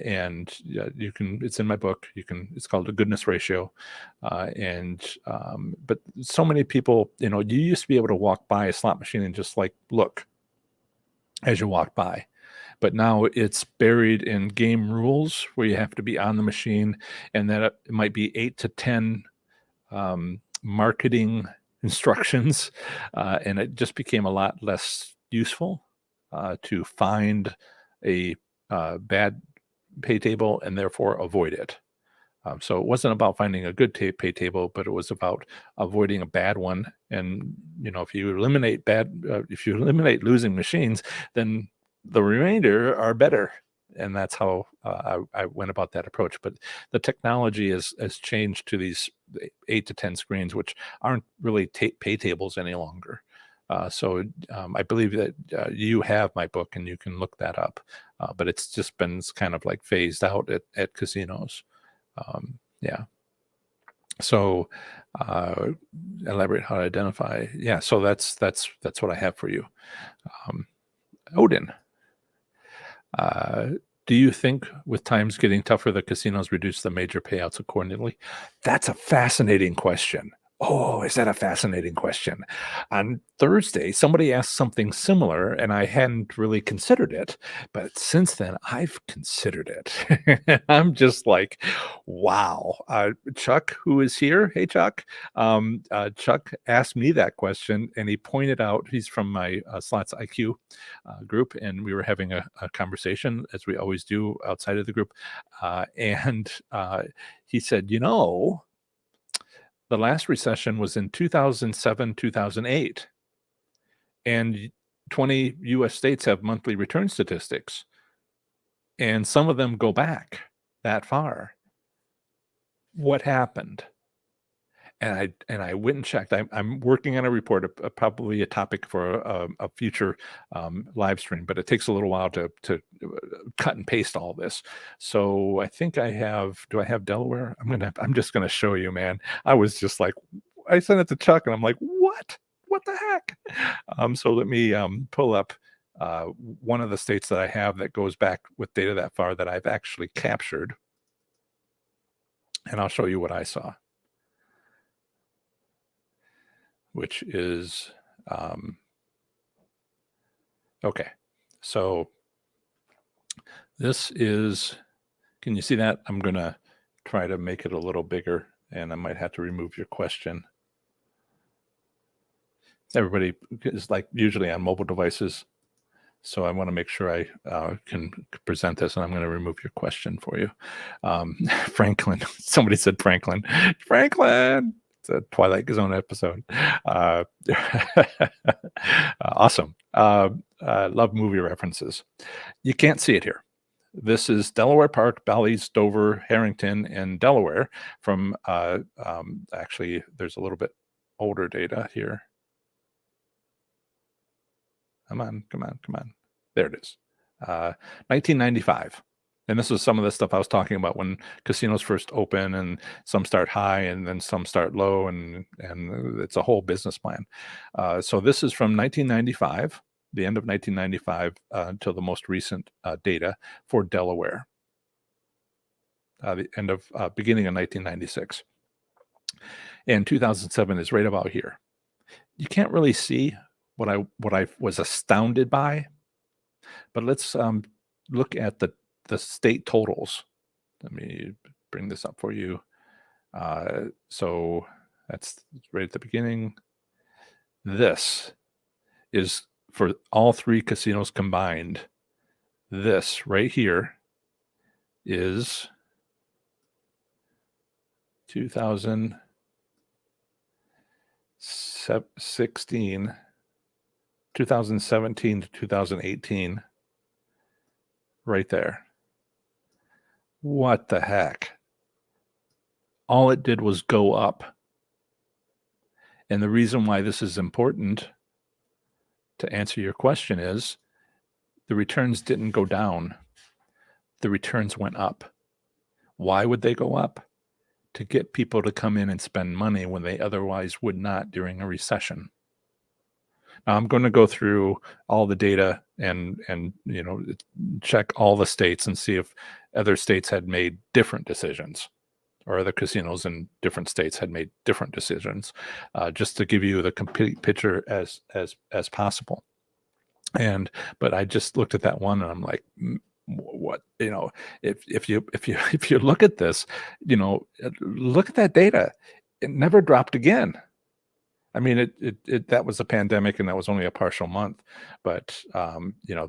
And you can, it's in my book, it's called a goodness ratio. But so many people, you used to be able to walk by a slot machine and just like look as you walk by, but now it's buried in game rules where you have to be on the machine, and then it might be 8 to 10 marketing instructions, and it just became a lot less useful to find a bad pay table and therefore avoid it. So it wasn't about finding a good pay table, but it was about avoiding a bad one. And if you eliminate losing machines, then the remainder are better. And that's how I went about that approach. But the technology has changed to these 8 to 10 screens, which aren't really pay tables any longer. So I believe that you have my book and you can look that up. But it's just been kind of like phased out at casinos. Yeah. So elaborate how to identify. Yeah. So that's what I have for you. Odin. Do you think with times getting tougher, the casinos reduce the major payouts accordingly? That's a fascinating question. Oh, is that a fascinating question? On Thursday, somebody asked something similar, and I hadn't really considered it. But since then, I've considered it. I'm just like, wow. Chuck, who is here, hey, Chuck. Chuck asked me that question, and he pointed out, he's from my Slots IQ group, and we were having a conversation, as we always do outside of the group. And he said, the last recession was in 2007, 2008. And 20 US states have monthly return statistics, and some of them go back that far. What happened? And I went and checked. I'm working on a report, probably a topic for a future live stream, but it takes a little while to cut and paste all this. So I think I have. Do I have Delaware? I'm just gonna show you, man. I was just like, I sent it to Chuck, and I'm like, what? What the heck? So let me pull up uh, one of the states that I have that goes back with data that far that I've actually captured, and I'll show you what I saw, which is okay. So this is, can you see that? I'm going to try to make it a little bigger, and I might have to remove your question. Everybody is like usually on mobile devices, so I want to make sure I can present this, and I'm going to remove your question for you. Franklin, somebody said Franklin. Franklin! It's a Twilight Zone episode. Awesome. Love movie references. You can't see it here. This is Delaware Park, Bally's, Dover, Harrington, and Delaware from, actually, there's a little bit older data here. Come on. There it is. 1995. And this is some of the stuff I was talking about when casinos first open, and some start high and then some start low, and it's a whole business plan. So this is from 1995, the end of 1995 until the most recent data for Delaware, the end of beginning of 1996. And 2007 is right about here. You can't really see what I was astounded by, but let's look at the state totals. Let me bring this up for you. So that's right at the beginning. This is for all three casinos combined. This right here is 2017 to 2018, right there. What the heck? All it did was go up. And the reason why this is important, to answer your question, is the returns didn't go down. The returns went up. Why would they go up? To get people to come in and spend money when they otherwise would not during a recession. Now, I'm going to go through all the data and check all the states and see if other states had made different decisions, or other casinos in different states had made different decisions, just to give you the complete picture as possible. But I just looked at that one, and I'm like, what, if you look at this, look at that data. It never dropped again. I mean, that was a pandemic, and that was only a partial month, but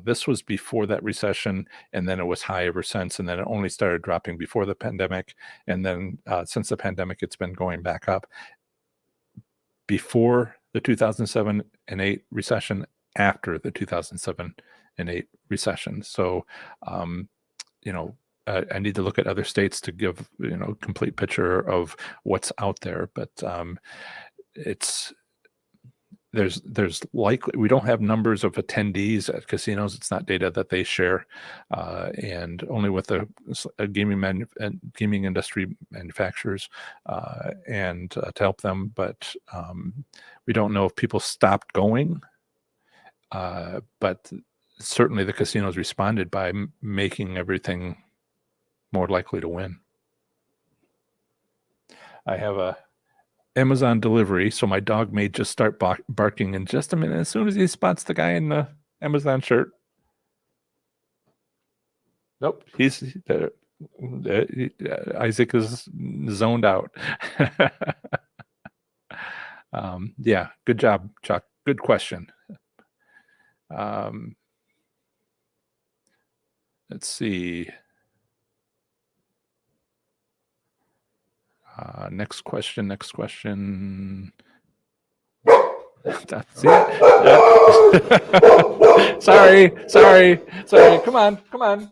this was before that recession, and then it was high ever since, and then it only started dropping before the pandemic, and then since the pandemic, it's been going back up. Before the 2007 and 8 recession, after the 2007 and 8 recession. So, I need to look at other states to give complete picture of what's out there, but there's likely, we don't have numbers of attendees at casinos. It's not data that they share, and only with the gaming industry manufacturers, and to help them. But we don't know if people stopped going, but certainly the casinos responded by making everything more likely to win. I have a Amazon delivery, so my dog may just start barking in just a minute as soon as he spots the guy in the Amazon shirt. Nope, he's Isaac is zoned out. Yeah, good job, Chuck. Good question. Let's see. Next question. See it? Sorry. Come on.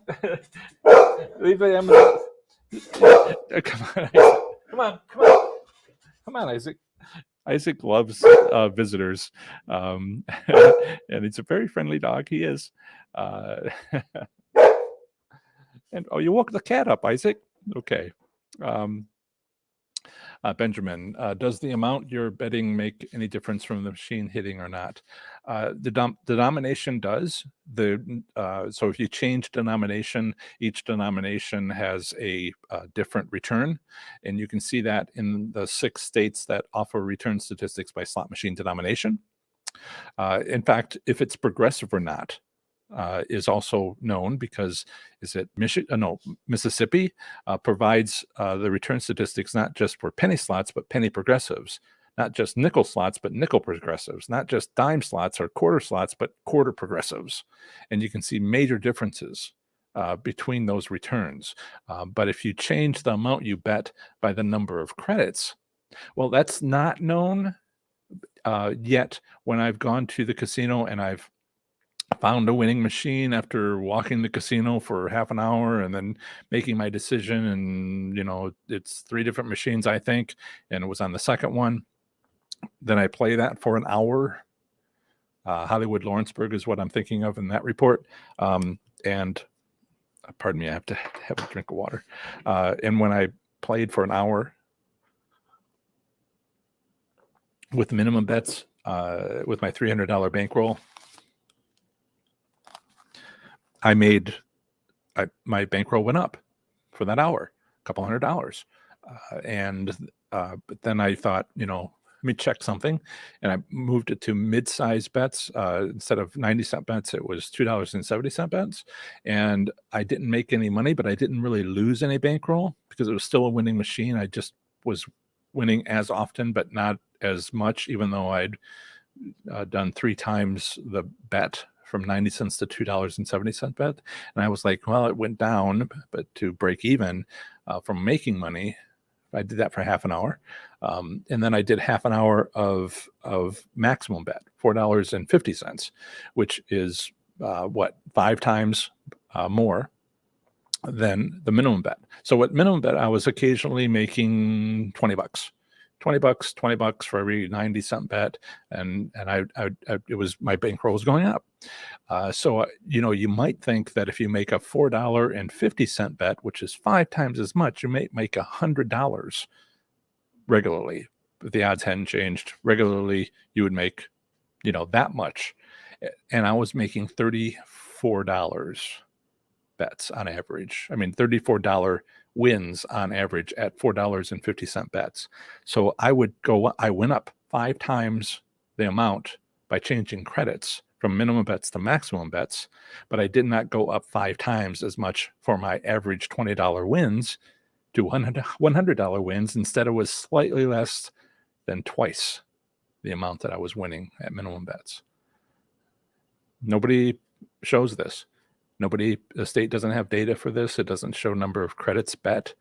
Leave the Amazon. Come on, Isaac. Isaac loves visitors, and he's a very friendly dog. He is. And you woke the cat up, Isaac. Okay. Benjamin, does the amount you're betting make any difference from the machine hitting or not? The denomination does. So if you change denomination, each denomination has a different return, and you can see that in the 6 states that offer return statistics by slot machine denomination. In fact, if it's progressive or not is also known because Mississippi provides the return statistics not just for penny slots, but penny progressives, not just nickel slots, but nickel progressives, not just dime slots or quarter slots, but quarter progressives. And you can see major differences between those returns. But if you change the amount you bet by the number of credits, well, that's not known yet. When I've gone to the casino and I've found a winning machine after walking the casino for half an hour and then making my decision, and it's 3 different machines, I think, and it was on the second one. Then I play that for an hour. Hollywood Lawrenceburg is what I'm thinking of in that report. And pardon me, I have to have a drink of water. And when I played for an hour with minimum bets with my $300 bankroll, my bankroll went up for that hour, a couple $100. But then I thought, let me check something. And I moved it to mid-size bets. Instead of 90-cent bets, it was $2.70 bets. And I didn't make any money, but I didn't really lose any bankroll because it was still a winning machine. I just was winning as often, but not as much, even though I'd done 3 times the bet from 90 cents to $2.70 bet. And I was like, well, it went down, but to break even from making money, I did that for half an hour. And then I did half an hour of maximum bet, $4.50, which is 5 times more than the minimum bet. So at minimum bet, I was occasionally making $20. $20 for every 90-cent bet, and it was, my bankroll was going up. So you might think that if you make a $4.50 bet, which is 5 times as much, you may make $100 regularly. But the odds hadn't changed. Regularly, you would make that much, and I was making $34 bets on average. I mean, $34 wins on average at $4.50 bets. So I went up 5 times the amount by changing credits from minimum bets to maximum bets, but I did not go up 5 times as much for my average $20 wins to $100 wins. Instead, it was slightly less than twice the amount that I was winning at minimum bets. Nobody shows this. The state doesn't have data for this. It doesn't show number of credits bet.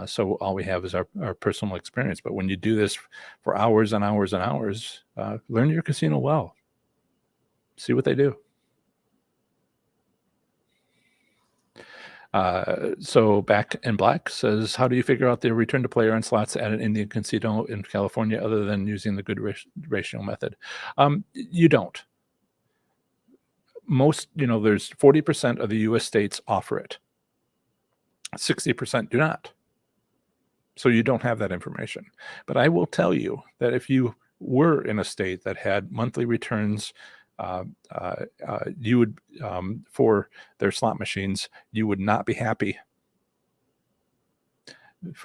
So all we have is our personal experience. But when you do this for hours and hours and hours, learn your casino well. See what they do. So Back in Black says, how do you figure out the return to player on slots at an Indian casino in California other than using the good ratio method? You don't. Most, there's 40% of the U.S. states offer it. 60% do not. So you don't have that information. But I will tell you that if you were in a state that had monthly returns, you would, for their slot machines, you would not be happy.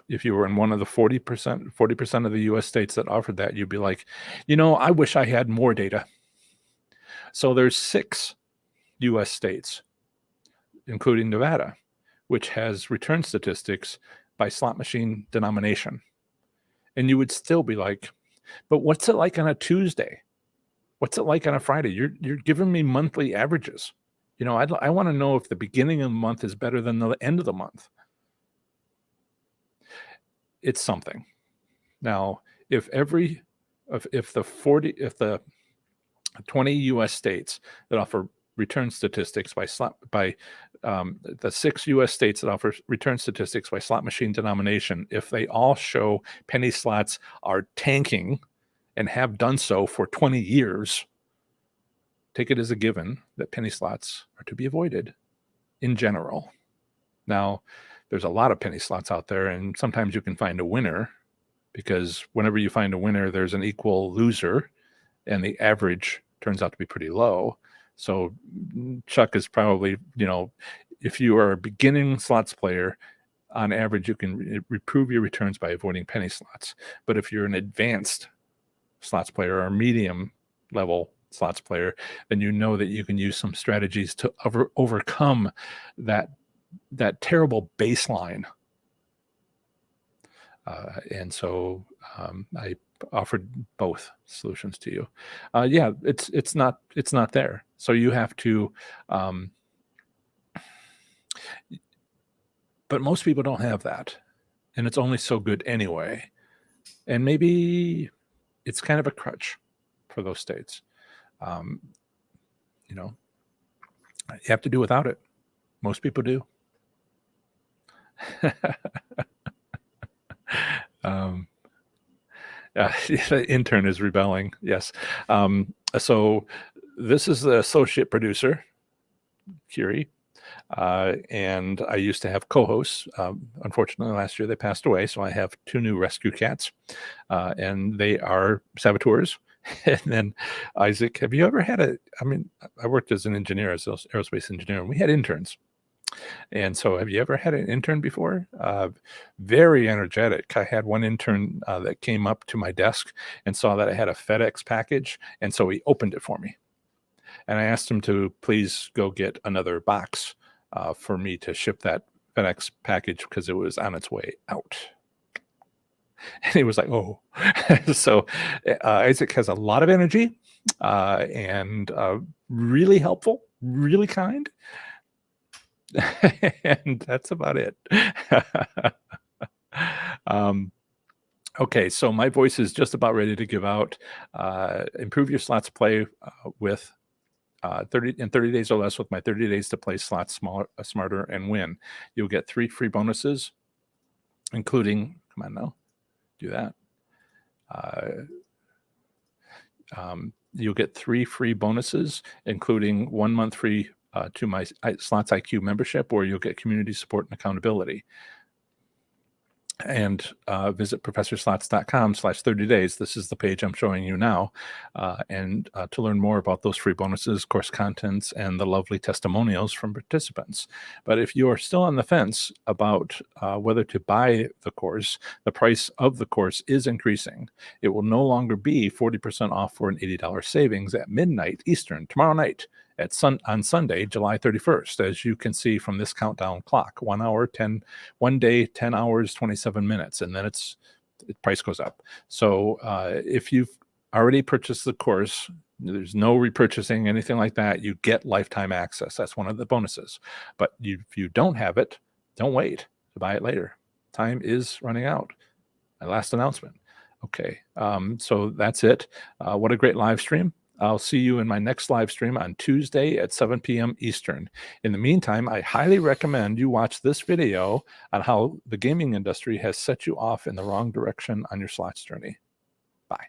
If you were in one of the 40% of the U.S. states that offered that, you'd be like, I wish I had more data. So there's 6 U.S. states, including Nevada, which has return statistics by slot machine denomination. And you would still be like, but what's it like on a Tuesday? What's it like on a Friday? You're giving me monthly averages. I want to know if the beginning of the month is better than the end of the month. It's something. Now, if every if the 20 U.S. states that offer return statistics the 6 U.S. states that offer return statistics by slot machine denomination, if they all show penny slots are tanking and have done so for 20 years, take it as a given that penny slots are to be avoided in general. Now, there's a lot of penny slots out there, and sometimes you can find a winner, because whenever you find a winner, there's an equal loser, and the average turns out to be pretty low. So Chuck is probably, if you are a beginning slots player, on average, you can improve your returns by avoiding penny slots. But if you're an advanced slots player or a medium level slots player, then you know that you can use some strategies to overcome that terrible baseline. And so I offered both solutions to you. Yeah, it's not there. So you have to, but most people don't have that, and it's only so good anyway. And maybe it's kind of a crutch for those states. You have to do without it. Most people do. The intern is rebelling. Yes. So this is the associate producer, Curie. And I used to have co-hosts. Unfortunately, last year they passed away. So I have 2 new rescue cats, and they are saboteurs. And then Isaac, have you ever had I worked as an engineer, as an aerospace engineer, and we had interns. And so have you ever had an intern before? Very energetic. I had one intern that came up to my desk and saw that I had a FedEx package. And so he opened it for me. And I asked him to please go get another box for me to ship that FedEx package because it was on its way out. And he was like, oh. So Isaac has a lot of energy and really helpful, really kind. And that's about it. Okay, so my voice is just about ready to give out. Improve your slots play with 30 days or less with my 30 days to play slots smarter and win. You'll get 3 free bonuses, including, come on now, do that. You'll get 3 free bonuses, including 1 month free to my Slots IQ membership, or you'll get community support and accountability. And visit professorslots.com/30 days. This is the page I'm showing you now. And to learn more about those free bonuses, course contents, and the lovely testimonials from participants. But if you are still on the fence about whether to buy the course, the price of the course is increasing. It will no longer be 40% off for an $80 savings at midnight Eastern tomorrow night on Sunday, July 31st, as you can see from this countdown clock. 1 day, 10 hours, 27 minutes, and then the price goes up. So if you've already purchased the course, there's no repurchasing, anything like that. You get lifetime access. That's one of the bonuses. But if you don't have it, don't wait to buy it later. Time is running out. My last announcement. Okay, so that's it. What a great live stream. I'll see you in my next live stream on Tuesday at 7 p.m. Eastern. In the meantime, I highly recommend you watch this video on how the gaming industry has set you off in the wrong direction on your slots journey. Bye.